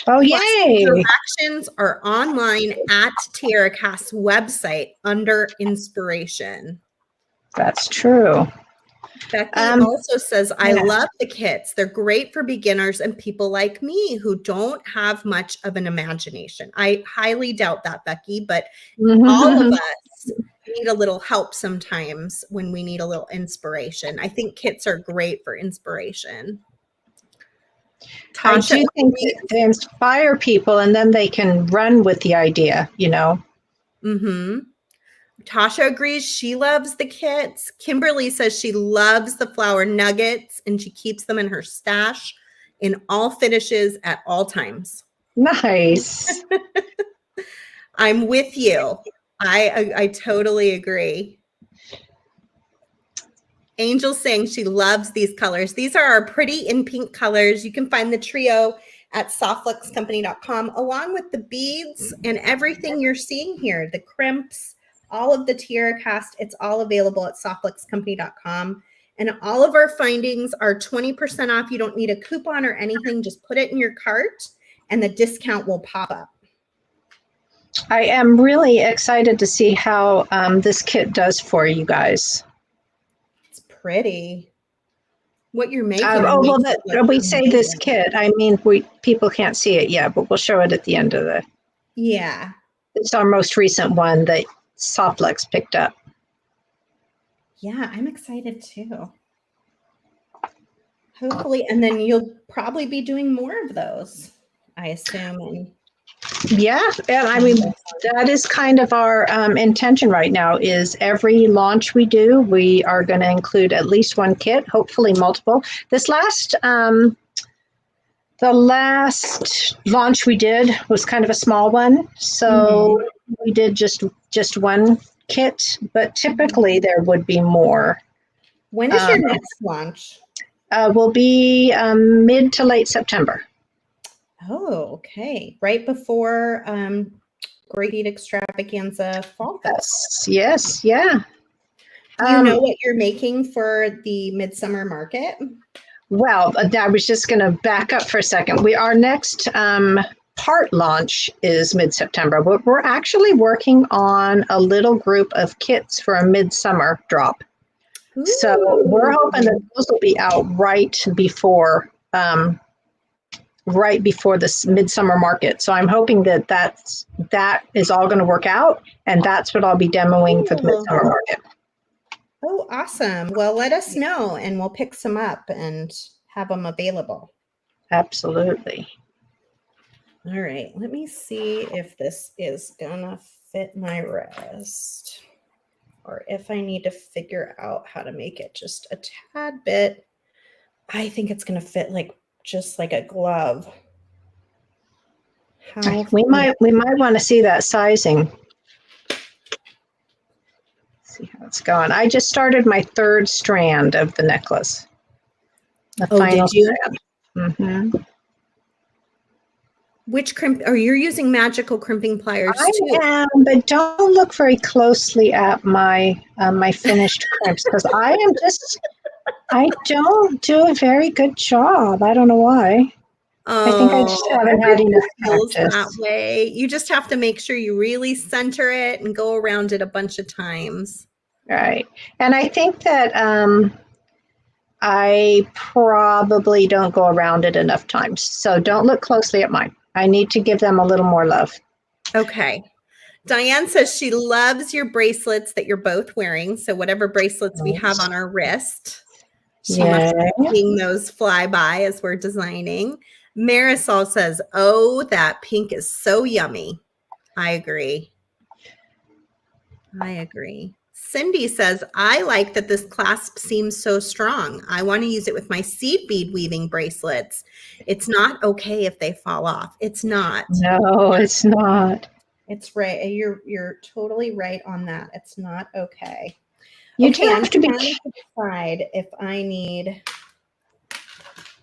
Speaker 2: Oh, yay.
Speaker 1: Directions are online at TierraCast's website under inspiration.
Speaker 2: That's true.
Speaker 1: Becky also says, I love the kits. They're great for beginners and people like me who don't have much of an imagination. I highly doubt that, Becky, but all of us need a little help sometimes when we need a little inspiration. I think kits are great for inspiration.
Speaker 2: I do think they inspire people and then they can run with the idea, you know.
Speaker 1: Tasha agrees. She loves the kits. Kimberly says she loves the flour nuggets and she keeps them in her stash in all finishes at all times.
Speaker 2: Nice.
Speaker 1: I'm with you. I totally agree. Angel's saying she loves these colors. These are our pretty in pink colors. You can find the trio at softflexcompany.com along with the beads and everything you're seeing here, the crimps, all of the TierraCast. It's all available at softflexcompany.com. And all of our findings are 20% off. You don't need a coupon or anything. Just put it in your cart and the discount will pop up.
Speaker 2: I am really excited to see how this kit does for you guys.
Speaker 1: It's pretty. What you're making
Speaker 2: Well,
Speaker 1: makes it look
Speaker 2: we say this
Speaker 1: amazing.
Speaker 2: kit. I mean, people can't see it yet, but we'll show it at the end of the.
Speaker 1: Yeah.
Speaker 2: It's our most recent one that Soft Flex picked up.
Speaker 1: Yeah, I'm excited too. Hopefully, and then you'll probably be doing more of those, I assume.
Speaker 2: Yeah, and I mean, that is kind of our intention right now is every launch we do, we are going to include at least one kit, hopefully multiple. The last launch we did was kind of a small one, so we did just one kit, but typically there would be more.
Speaker 1: When is your next launch?
Speaker 2: Will be mid to late September.
Speaker 1: Oh, okay. Right before Great Bead Extravaganza Fall Fest.
Speaker 2: Yes, yeah.
Speaker 1: Do you know what you're making for the Midsummer Market?
Speaker 2: Well, I was just going to back up for a second. Our next part launch is mid-September, but we're actually working on a little group of kits for a midsummer drop. Ooh. So we're hoping that those will be out right before this midsummer market. So I'm hoping that is all going to work out, and that's what I'll be demoing for the midsummer market.
Speaker 1: Oh, awesome. Well, let us know and we'll pick some up and have them available.
Speaker 2: Absolutely.
Speaker 1: All right. Let me see if this is gonna fit my wrist or if I need to figure out how to make it just a tad bit. I think it's gonna fit just like a glove.
Speaker 2: We might want to see that sizing. See how it's going. I just started my third strand of the necklace.
Speaker 1: Did you?
Speaker 2: Mm-hmm.
Speaker 1: Which crimp? Or you're using magical crimping pliers too?
Speaker 2: I am, but don't look very closely at my finished crimps because I don't do a very good job. I don't know why. I think I just haven't had enough practice.
Speaker 1: That way. You just have to make sure you really center it and go around it a bunch of times.
Speaker 2: Right. And I think that I probably don't go around it enough times. So don't look closely at mine. I need to give them a little more love.
Speaker 1: Okay. Diane says she loves your bracelets that you're both wearing. So whatever bracelets we have on our wrist, she must be seeing those fly by as we're designing. Marisol says, oh, that pink is so yummy. I agree. Cindy says, I like that this clasp seems so strong. I want to use it with my seed bead weaving bracelets. It's not okay if they fall off. It's not.
Speaker 2: No, it's not.
Speaker 1: It's right. You're totally right on that. It's not okay.
Speaker 2: You
Speaker 1: okay,
Speaker 2: have to
Speaker 1: decide if I need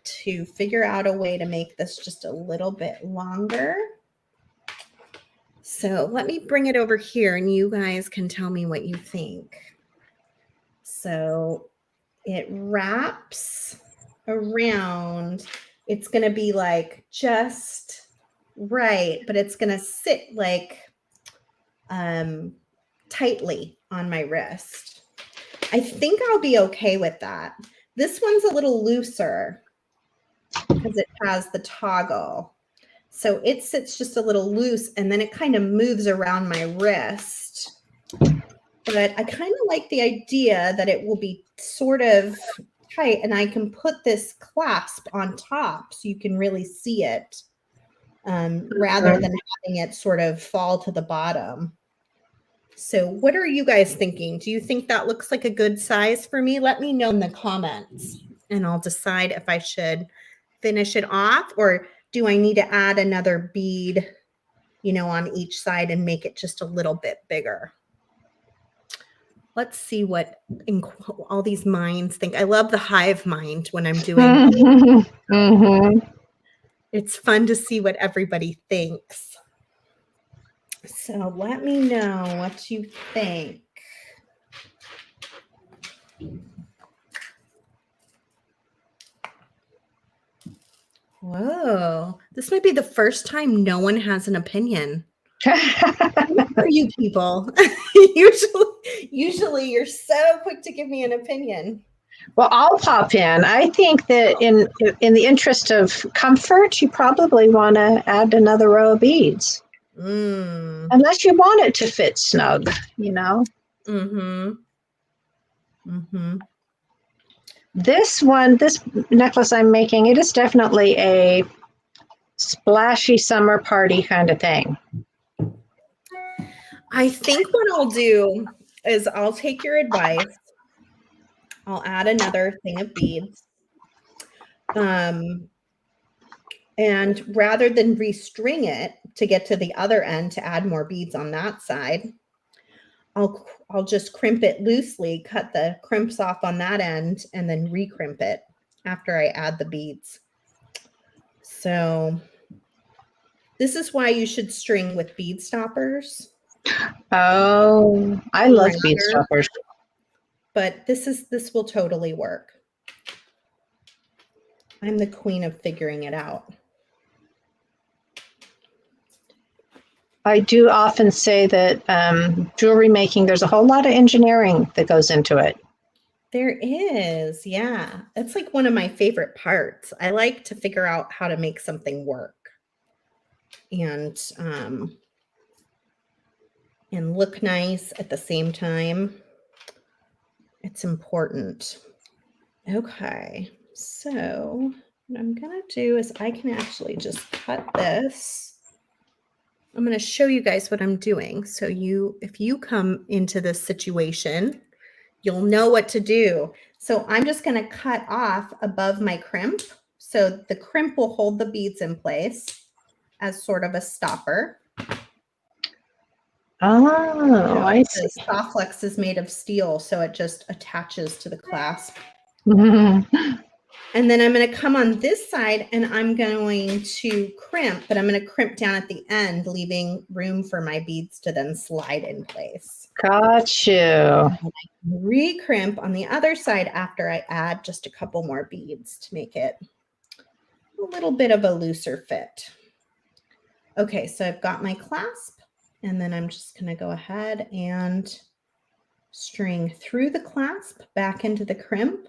Speaker 1: to figure out a way to make this just a little bit longer. So let me bring it over here and you guys can tell me what you think. So it wraps around. It's going to be like just right, but it's going to sit like tightly on my wrist. I think I'll be okay with that. This one's a little looser because it has the toggle. So it sits just a little loose and then it kind of moves around my wrist. But I kind of like the idea that it will be sort of tight and I can put this clasp on top so you can really see it rather than having it sort of fall to the bottom. So what are you guys thinking? Do you think that looks like a good size for me? Let me know in the comments and I'll decide if I should finish it off or do I need to add another bead, on each side and make it just a little bit bigger? Let's see what all these minds think. I love the hive mind when I'm doing It's fun to see what everybody thinks. So let me know what you think. Whoa, this might be the first time no one has an opinion. For you people, usually you're so quick to give me an opinion.
Speaker 2: Well, I'll pop in. I think that in the interest of comfort, you probably want to add another row of beads. Unless you want it to fit snug, you know. This necklace I'm making, it is definitely a splashy summer party kind of thing.
Speaker 1: I think what I'll do is I'll take your advice. I'll add another thing of beads. And rather than restring it to get to the other end to add more beads on that side, I'll just crimp it loosely, cut the crimps off on that end, and then recrimp it after I add the beads. So this is why you should string with bead stoppers.
Speaker 2: Oh, I love bead stoppers.
Speaker 1: But this will totally work. I'm the queen of figuring it out.
Speaker 2: I do often say that jewelry making, there's a whole lot of engineering that goes into it.
Speaker 1: There is, yeah. It's like one of my favorite parts. I like to figure out how to make something work and look nice at the same time. It's important. Okay, so what I'm gonna do is I can actually just cut this. I'm going to show you guys what I'm doing. So if you come into this situation, you'll know what to do. So I'm just going to cut off above my crimp. So the crimp will hold the beads in place as sort of a stopper.
Speaker 2: Oh, I see.
Speaker 1: The Soft Flex is made of steel, so it just attaches to the clasp. And then I'm going to come on this side and I'm going to crimp, but I'm going to crimp down at the end, leaving room for my beads to then slide in place.
Speaker 2: Got you.
Speaker 1: Recrimp on the other side after I add just a couple more beads to make it a little bit of a looser fit. Okay, so I've got my clasp, and then I'm just going to go ahead and string through the clasp back into the crimp.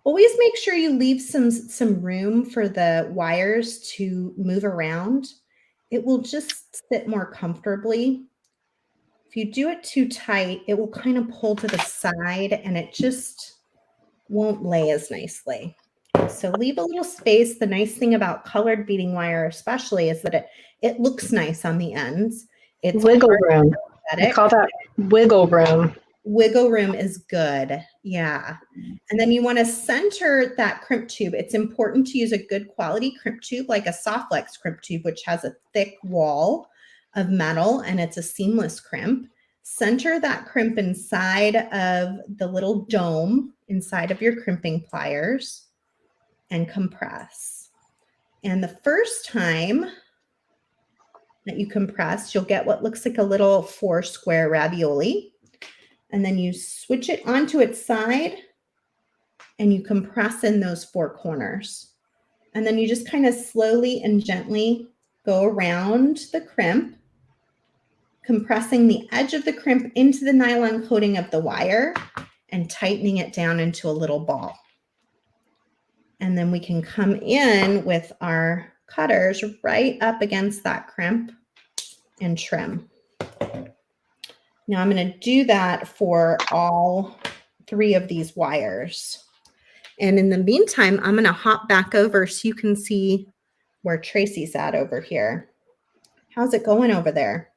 Speaker 1: Always make sure you leave some room for the wires to move around. It will just sit more comfortably. If you do it too tight, it will kind of pull to the side and it just won't lay as nicely. So leave a little space. The nice thing about colored beading wire especially is that it looks nice on the ends. It's
Speaker 2: wiggle room. I call that wiggle room.
Speaker 1: Wiggle room is good. Yeah. And then you want to center that crimp tube. It's important to use a good quality crimp tube, like a Soft Flex crimp tube, which has a thick wall of metal and it's a seamless crimp. Center that crimp inside of the little dome inside of your crimping pliers and compress. And the first time that you compress, you'll get what looks like a little 4 square ravioli. And then you switch it onto its side and you compress in those 4 corners. And then you just kind of slowly and gently go around the crimp, compressing the edge of the crimp into the nylon coating of the wire and tightening it down into a little ball. And then we can come in with our cutters right up against that crimp and trim. Now I'm going to do that for all 3 of these wires. And in the meantime, I'm going to hop back over so you can see where Tracy's at over here. How's it going over there?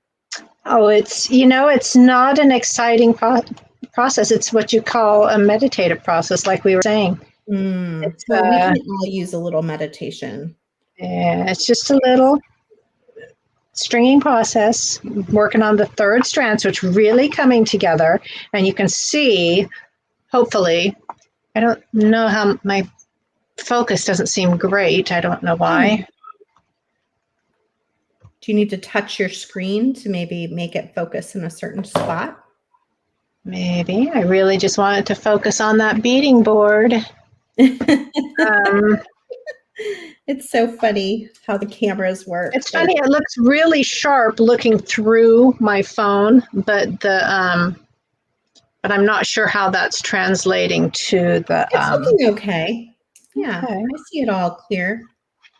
Speaker 2: Oh, it's not an exciting process. It's what you call a meditative process, like we were saying.
Speaker 1: Well, we can all use a little meditation.
Speaker 2: Yeah, it's just a little stringing process, working on the 3rd strand, so it's really coming together. And you can see, hopefully, I don't know how my focus doesn't seem great. I don't know why.
Speaker 1: Do you need to touch your screen to maybe make it focus in a certain spot?
Speaker 2: Maybe. I really just wanted to focus on that beading board.
Speaker 1: It's so funny how the cameras work.
Speaker 2: It's funny. It looks really sharp looking through my phone, but but I'm not sure how that's translating to the.
Speaker 1: It's looking okay. Yeah,
Speaker 2: Okay.
Speaker 1: I see it all clear.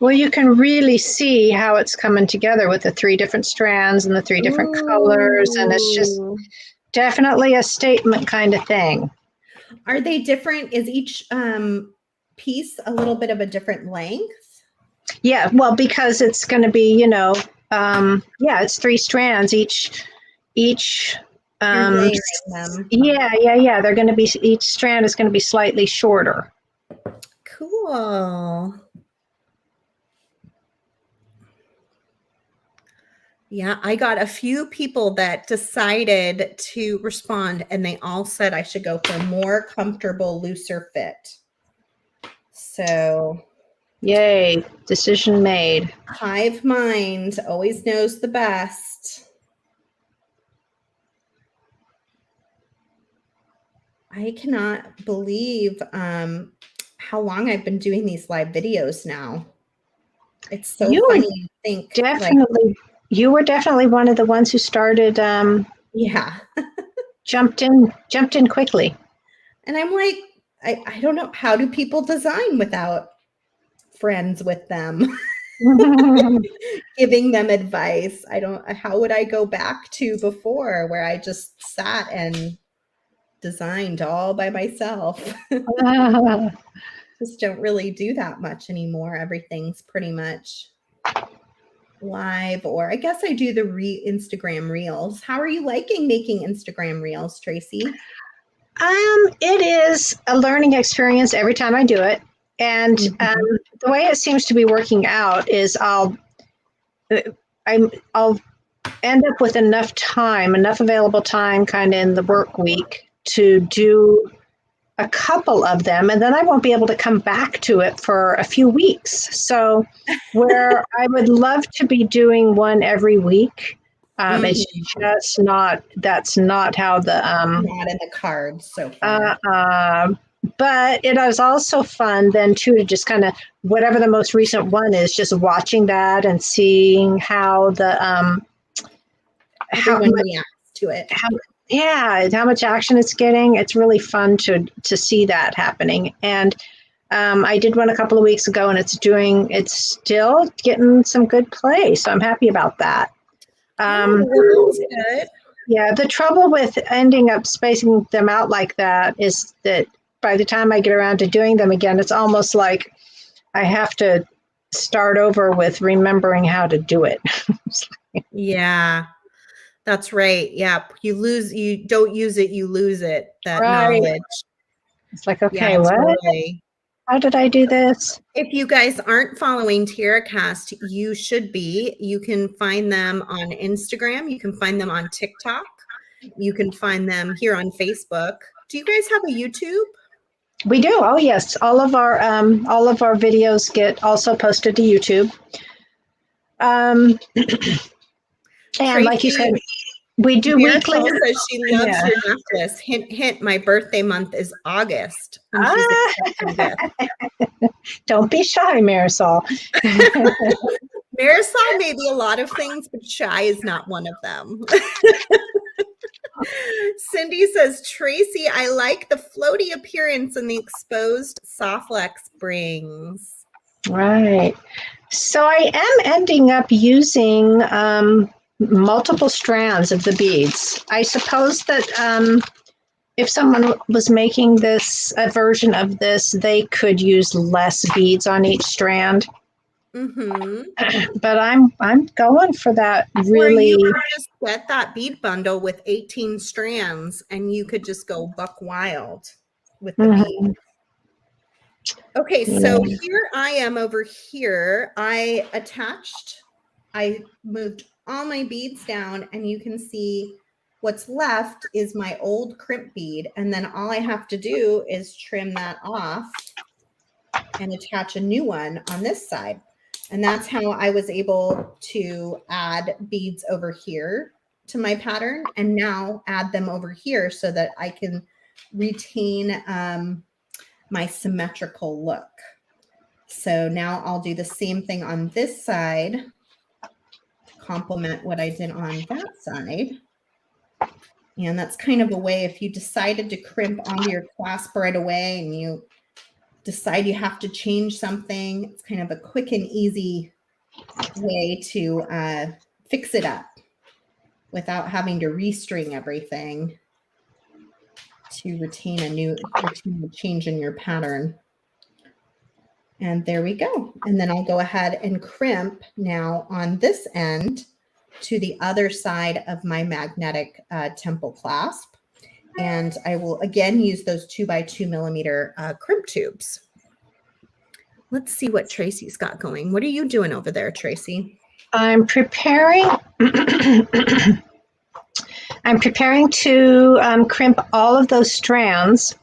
Speaker 2: Well, you can really see how it's coming together with the 3 different strands and the 3 different colors, and it's just
Speaker 1: Ooh.
Speaker 2: definitely a statement kind of thing.
Speaker 1: Are they different? Is each piece a little bit of a different length?
Speaker 2: Yeah, well, because it's going to be, yeah, it's 3 strands each.
Speaker 1: You're layering them.
Speaker 2: Yeah. They're going to be, each strand is going to be slightly shorter.
Speaker 1: Cool. Yeah, I got a few people that decided to respond, and they all said I should go for a more comfortable, looser fit. So,
Speaker 2: Yay, decision made.
Speaker 1: hive mind always knows the best. I cannot believe how long I've been doing these live videos now. It's so funny to think.
Speaker 2: Definitely, you were definitely one of the ones who started.
Speaker 1: Yeah.
Speaker 2: Jumped in quickly.
Speaker 1: And I'm like, I don't know, how do people design without friends with them? Giving them advice. How would I go back to before where I just sat and designed all by myself? Just don't really do that much anymore. Everything's pretty much live, or I guess I do the Instagram reels. How are you liking making Instagram reels, Tracy?
Speaker 2: It is a learning experience every time I do it. And the way it seems to be working out is I'll end up with enough available time kind of in the work week to do a couple of them, and then I won't be able to come back to it for a few weeks. So where I would love to be doing one every week, it's just that's not how the
Speaker 1: not in the cards so far.
Speaker 2: But it was also fun then too to just kind of, whatever the most recent one is, just watching that and seeing how the
Speaker 1: everyone reacts to it.
Speaker 2: How much action it's getting. It's really fun to see that happening. And I did one a couple of weeks ago, and it's still getting some good play. So I'm happy about that.
Speaker 1: That's good.
Speaker 2: Yeah, the trouble with ending up spacing them out like that is that by the time I get around to doing them again, it's almost like I have to start over with remembering how to do it.
Speaker 1: Yeah, that's right. Yeah, you don't use it, you lose it, that
Speaker 2: right.
Speaker 1: knowledge.
Speaker 2: It's like, okay, what? Totally. How did I do this?
Speaker 1: If you guys aren't following TierraCast, you should be. You can find them on Instagram. You can find them on TikTok. You can find them here on Facebook. Do you guys have a YouTube?
Speaker 2: We do. Oh yes, all of our videos get also posted to YouTube. And Tracy, like you said, we do weekly.
Speaker 1: Says she loves your necklace. Hint, hint. My birthday month is August.
Speaker 2: Don't be shy, Marisol.
Speaker 1: Marisol may be a lot of things, but shy is not one of them. Cindy says, Tracy, I like the floaty appearance and the exposed Soft Flex springs.
Speaker 2: Right. So I am ending up using multiple strands of the beads. I suppose that if someone was making a version of this, they could use less beads on each strand. But I'm going for that really.
Speaker 1: Or you could just get that bead bundle with 18 strands, and you could just go buck wild with the bead. Okay, so here I am over here. I moved all my beads down, and you can see what's left is my old crimp bead, and then all I have to do is trim that off and attach a new one on this side. And that's how I was able to add beads over here to my pattern, and now add them over here so that I can retain my symmetrical look. So now I'll do the same thing on this side to complement what I did on that side. And that's kind of a way, if you decided to crimp onto your clasp right away and you decide you have to change something, it's kind of a quick and easy way to fix it up without having to restring everything to retain a change in your pattern. And there we go. And then I'll go ahead and crimp now on this end to the other side of my magnetic temple clasp. And I will again use those 2x2 millimeter crimp tubes. Let's see what Tracy's got going. What are you doing over there, Tracy?
Speaker 2: I'm preparing. I'm preparing to crimp all of those strands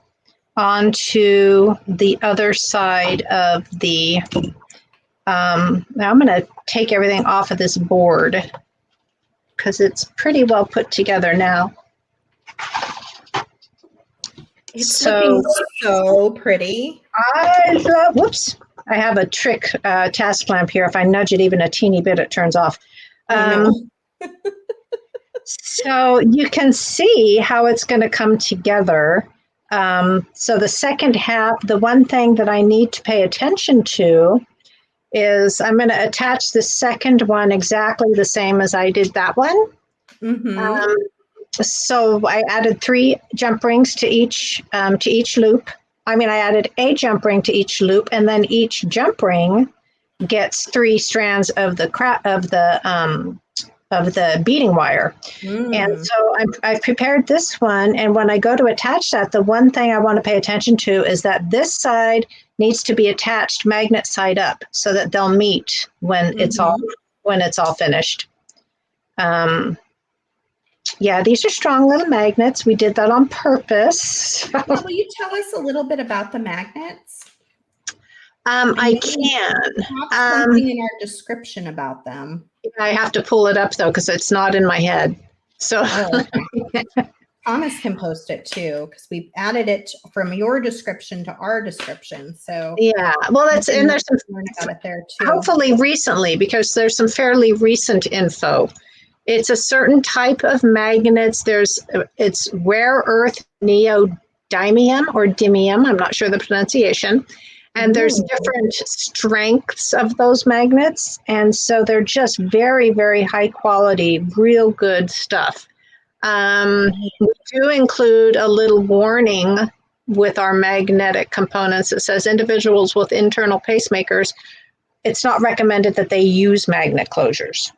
Speaker 2: onto the other side of the. Now I'm going to take everything off of this board because it's pretty well put together now.
Speaker 1: It's looking so pretty.
Speaker 2: Whoops. I have a trick task lamp here. If I nudge it even a teeny bit, it turns off.
Speaker 1: No.
Speaker 2: So you can see how it's going to come together. So the second half, the one thing that I need to pay attention to is I'm going to attach the second one exactly the same as I did that one. Mm-hmm. So I added 3 jump rings to each loop. I added a jump ring to each loop, and then each jump ring gets 3 strands of the beading wire. And so I've prepared this one, and when I go to attach that, the one thing I want to pay attention to is that this side needs to be attached magnet side up so that they'll meet when it's all finished. Yeah, these are strong little magnets. We did that on purpose.
Speaker 1: Will you tell us a little bit about the magnets?
Speaker 2: I can.
Speaker 1: Have something in our description about them.
Speaker 2: I have to pull it up though because it's not in my head. So
Speaker 1: okay. Thomas can post it too because we added it from your description to our description. So
Speaker 2: yeah, well, there's some
Speaker 1: about it there too.
Speaker 2: Hopefully recently because there's some fairly recent info. It's a certain type of magnets. It's rare earth neodymium or dymium. I'm not sure the pronunciation. And there's different strengths of those magnets. And so they're just very, very high quality, real good stuff. We do include a little warning with our magnetic components that says individuals with internal pacemakers, it's not recommended that they use magnet closures.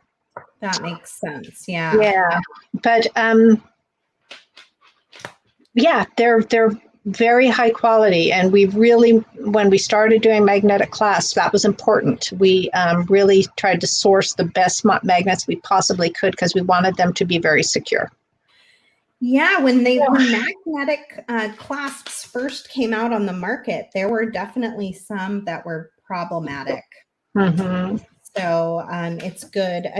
Speaker 1: That makes sense. Yeah.
Speaker 2: Yeah. But yeah, they're very high quality. And we really, when we started doing magnetic clasps, that was important. We really tried to source the best magnets we possibly could because we wanted them to be very secure.
Speaker 1: Yeah, when magnetic clasps first came out on the market, there were definitely some that were problematic. Mm-hmm. So it's good.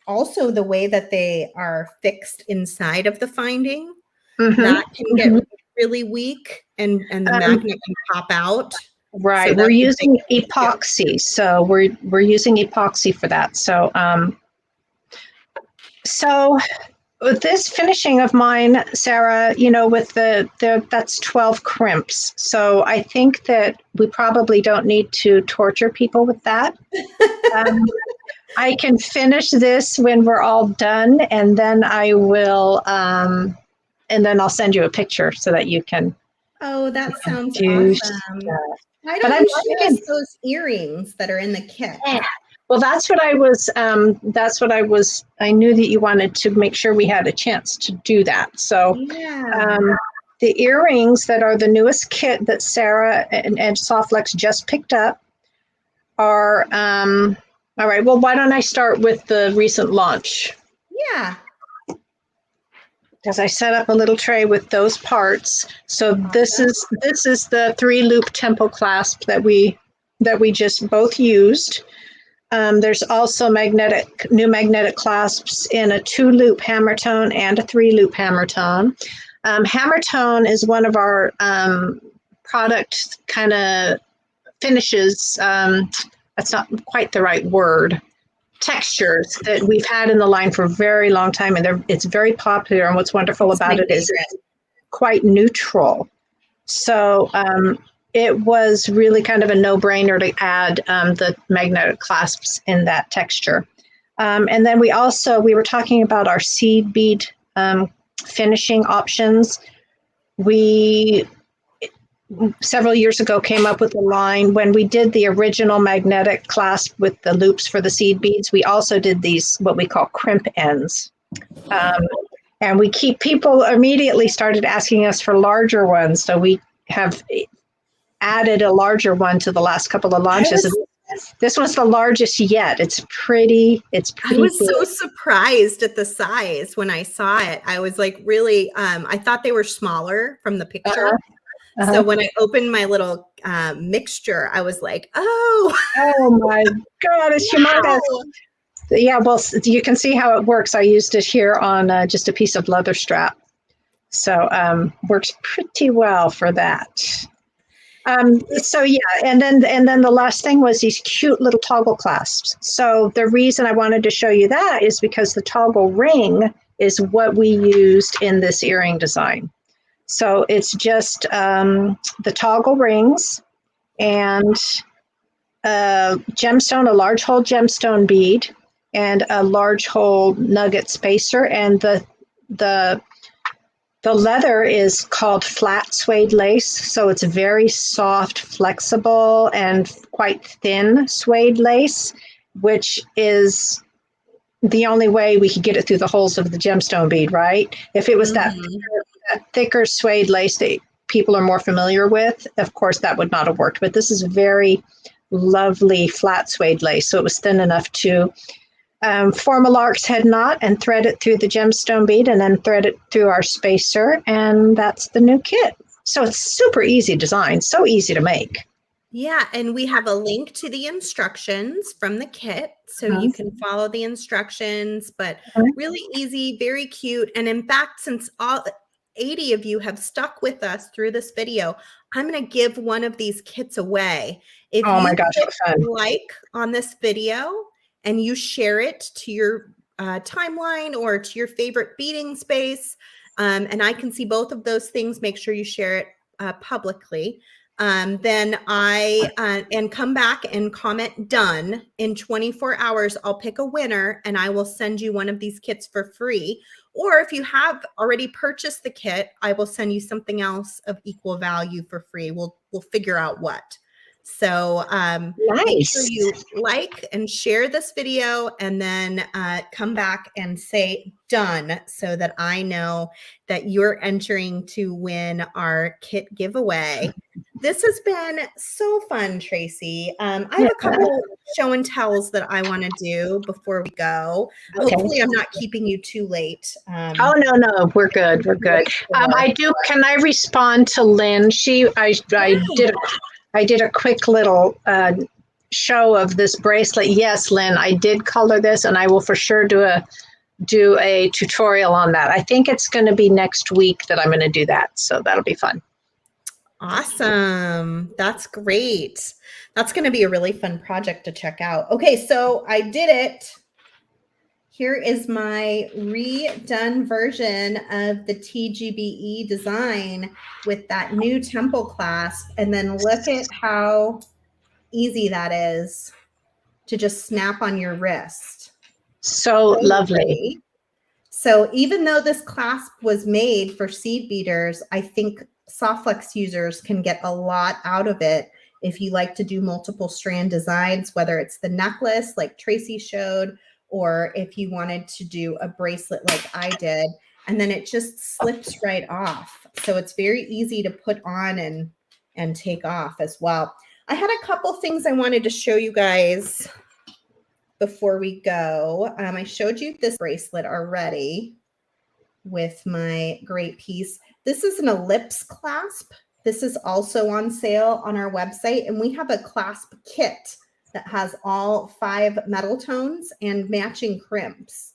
Speaker 1: Also the way that they are fixed inside of the finding, that can get really weak and the magnet can pop out.
Speaker 2: Right. So we're using epoxy. So we're using epoxy for that. So with this finishing of mine, Sara, with that's 12 crimps. So I think that we probably don't need to torture people with that. I can finish this when we're all done, and then I will, and then I'll send you a picture so that you can.
Speaker 1: Oh, that sounds awesome. Why don't you show us those earrings that are in the kit?
Speaker 2: Yeah. Well, that's what I knew that you wanted to make sure we had a chance to do that. So the earrings that are the newest kit that Sara and Soft Flex just picked up are, all right, well, why don't I start with the recent launch?
Speaker 1: Yeah.
Speaker 2: Because I set up a little tray with those parts. So this is the 3-loop temple clasp that we just both used. There's also new magnetic clasps in a 2-loop hammer tone and a 3-loop hammer tone. Hammer tone is one of our product kind of finishes, that's not quite the right word, textures that we've had in the line for a very long time, and it's very popular. And what's wonderful about it is it's quite neutral. So it was really kind of a no-brainer to add the magnetic clasps in that texture. And then we were talking about our seed bead finishing options. We several years ago came up with a line when we did the original magnetic clasp with the loops for the seed beads. We also did these, what we call crimp ends. And people immediately started asking us for larger ones. So we have added a larger one to the last couple of launches. This was the largest yet. It's pretty
Speaker 1: I was
Speaker 2: big.
Speaker 1: so surprised at the size when I saw it. I was like, really, I thought they were smaller from the picture. So when I opened my little mixture, I was like, oh
Speaker 2: my God, it's humongous. Yeah, well, you can see how it works. I used it here on just a piece of leather strap. So works pretty well for that. So yeah, and then the last thing was these cute little toggle clasps. So the reason I wanted to show you that is because the toggle ring is what we used in this earring design. So it's just the toggle rings and a large hole gemstone bead, and a large hole nugget spacer, and the leather is called flat suede lace, so it's very soft, flexible, and quite thin suede lace, which is the only way we could get it through the holes of the gemstone bead, right? If it was that thicker suede lace that people are more familiar with, of course, that would not have worked. But this is very lovely flat suede lace, so it was thin enough to form a lark's head knot and thread it through the gemstone bead and then thread it through our spacer, and that's the new kit. So it's super easy design, so easy to make.
Speaker 1: Yeah, and we have a link to the instructions from the kit, so you can follow the instructions, but really easy, very cute. And in fact, since all 80 of you have stuck with us through this video, I'm going to give one of these kits away. If you click like on this video and you share it to your timeline or to your favorite beading space, and I can see both of those things, make sure you share it publicly. Then and come back and comment done. In 24 hours, I'll pick a winner and I will send you one of these kits for free. Or if you have already purchased the kit, I will send you something else of equal value for free. We'll figure out what. So make sure you like and share this video, and then come back and say done so that I know that you're entering to win our kit giveaway. This has been so fun, Tracy. I have a couple show and tells that I want to do before we go. Okay. Hopefully I'm not keeping you too late.
Speaker 2: Oh, no, we're good. We're good. Can I respond to Lynn? I did a quick little show of this bracelet. Yes, Lynn, I did color this, and I will for sure do a tutorial on that. I think it's going to be next week that I'm going to do that, so that'll be fun.
Speaker 1: Awesome. That's great. That's going to be a really fun project to check out. Okay, so I did it. Here is my redone version of the TGBE design with that new temple clasp. And then look at how easy that is to just snap on your wrist.
Speaker 2: So lovely.
Speaker 1: So even though this clasp was made for seed beaders, I think Soft Flex users can get a lot out of it if you like to do multiple strand designs, whether it's the necklace like Tracy showed, or if you wanted to do a bracelet like I did, and then it just slips right off. So it's very easy to put on and take off as well. I had a couple things I wanted to show you guys before we go. I showed you this bracelet already with my great piece. This is an ellipse clasp. This is also on sale on our website, and we have a clasp kit that has all 5 metal tones and matching crimps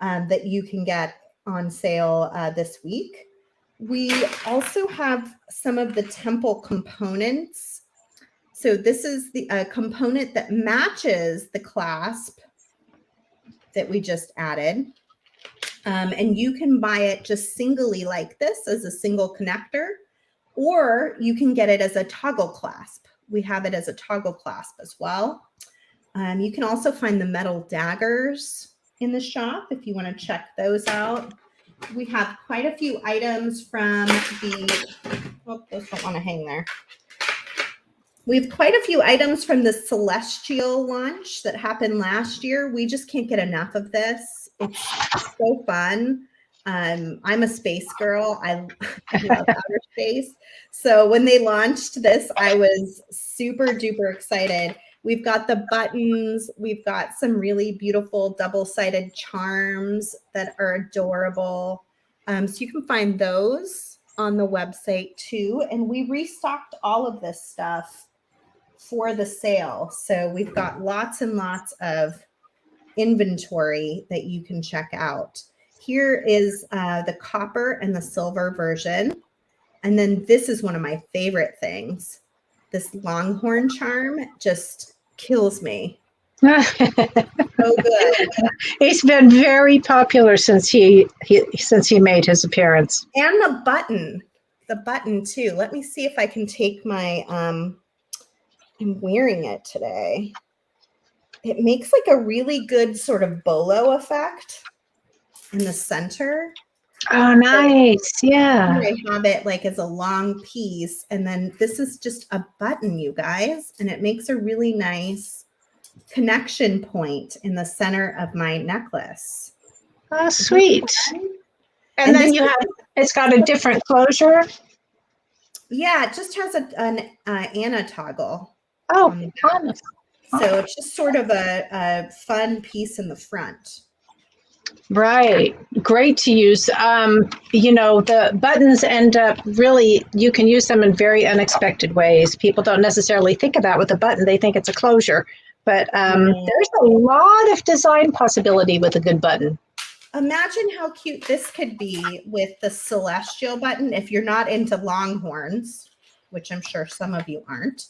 Speaker 1: that you can get on sale this week. We also have some of the temple components. So this is the component that matches the clasp that we just added. And you can buy it just singly like this as a single connector, or you can get it as a toggle clasp. We have it as a toggle clasp as well. You can also find the metal daggers in the shop if you want to check those out. We have quite a few items from the, oh, those don't want to hang there. We have quite a few items from the Celestial launch that happened last year. We just can't get enough of this. It's so fun. I'm a space girl. I love outer space. So when they launched this, I was super duper excited. We've got the buttons. We've got some really beautiful double-sided charms that are adorable. So you can find those on the website too. And we restocked all of this stuff for the sale. So we've got lots and lots of inventory that you can check out. Here is the copper and the silver version. And then this is one of my favorite things. This longhorn charm just kills me. So good.
Speaker 2: He's been very popular since he made his appearance.
Speaker 1: And the button too. Let me see if I can take my, I'm wearing it today. It makes like a really good sort of bolo effect in the center.
Speaker 2: Oh, nice. Yeah.
Speaker 1: I have it like as a long piece. And then this is just a button, you guys. And it makes a really nice connection point in the center of my necklace.
Speaker 2: Oh, sweet. And then you have, it's got a different closure.
Speaker 1: Yeah, it just has an Anna toggle.
Speaker 2: Oh, fun.
Speaker 1: So it's just sort of a fun piece in the front.
Speaker 2: Right. Great to use. You know, the buttons end up really, you can use them in very unexpected ways. People don't necessarily think of that with a button. They think it's a closure. But there's a lot of design possibility with a good button.
Speaker 1: Imagine how cute this could be with the Celestial button if you're not into longhorns, which I'm sure some of you aren't.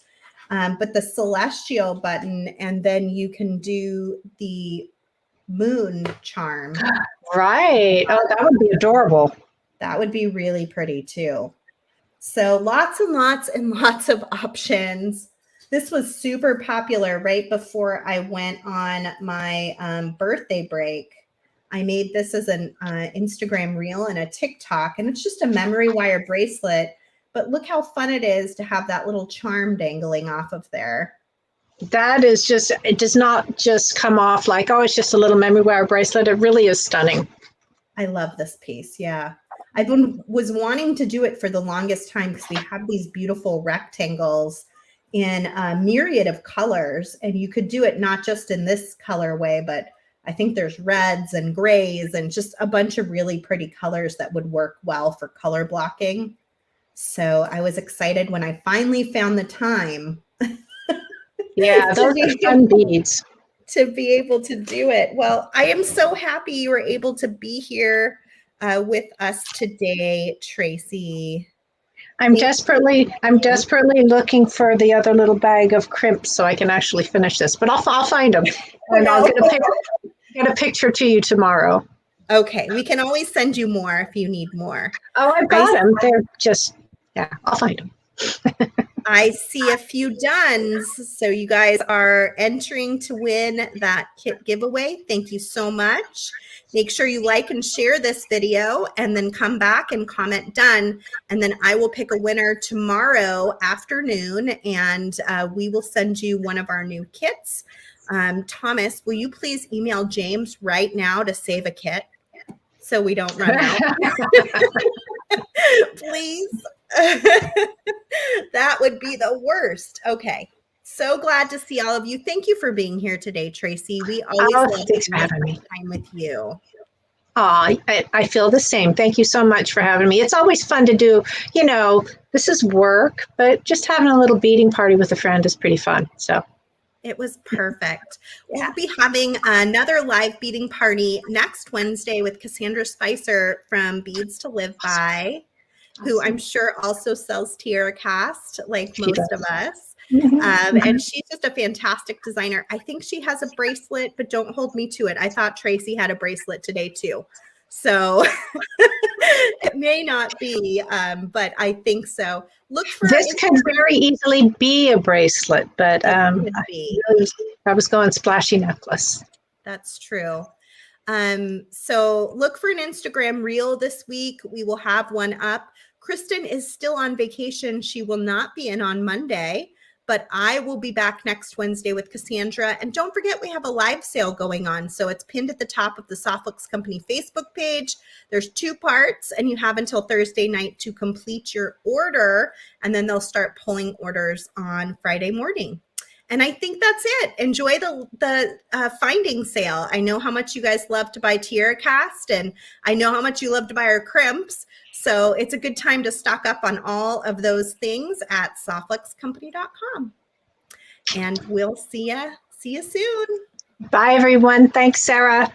Speaker 1: But the Celestial button, and then you can do the moon charm.
Speaker 2: Right. Oh, that would be adorable.
Speaker 1: That would be really pretty too. So lots and lots and lots of options. This was super popular right before I went on my birthday break. I made this as an Instagram reel and a TikTok, and it's just a memory wire bracelet. But look how fun it is to have that little charm dangling off of there.
Speaker 2: That is just, it does not just come off like, oh, it's just a little memory wire bracelet. It really is stunning.
Speaker 1: I love this piece. Yeah. I was wanting to do it for the longest time because we have these beautiful rectangles in a myriad of colors. And you could do it not just in this colorway, but I think there's reds and grays and just a bunch of really pretty colors that would work well for color blocking. So I was excited when I finally found the time.
Speaker 2: Yeah, those are fun beads.
Speaker 1: To be able to do it. Well, I am so happy you were able to be here with us today, Tracy.
Speaker 2: I'm desperately looking for the other little bag of crimps so I can actually finish this, but I'll find them. And I'll get a picture to you tomorrow.
Speaker 1: Okay, we can always send you more if you need more.
Speaker 2: Oh, I've got them. They're just, yeah, I'll find them.
Speaker 1: I see a few dones. So you guys are entering to win that kit giveaway. Thank you so much. Make sure you like and share this video and then come back and comment done. And then I will pick a winner tomorrow afternoon and we will send you one of our new kits. Thomas, will you please email James right now to save a kit so we don't run out? Please. That would be the worst. Okay. So glad to see all of you. Thank you for being here today, Tracy. We always love having time with you.
Speaker 2: I feel the same. Thank you so much for having me. It's always fun to do, you know, this is work, but just having a little beading party with a friend is pretty fun. So
Speaker 1: it was perfect. Yeah. We'll be having another live beading party next Wednesday with Cassandra Spicer from Beads to Live By, who I'm sure also sells TierraCast like most of us. And she's just a fantastic designer. I think she has a bracelet, but don't hold me to it. I thought Tracy had a bracelet today too. So it may not be, but I think so. Look for
Speaker 2: this could very easily be a bracelet, but I was going splashy necklace.
Speaker 1: That's true. So look for an Instagram reel this week. We will have one up. Kristen is still on vacation. She will not be in on Monday, but I will be back next Wednesday with Cassandra. And don't forget, we have a live sale going on. So it's pinned at the top of the Soft Flex Company Facebook page. There's 2 parts, and you have until Thursday night to complete your order. And then they'll start pulling orders on Friday morning. And I think that's it. Enjoy the finding sale. I know how much you guys love to buy TierraCast, and I know how much you love to buy our crimps. So it's a good time to stock up on all of those things at softflexcompany.com. And we'll see you soon.
Speaker 2: Bye, everyone. Thanks, Sarah.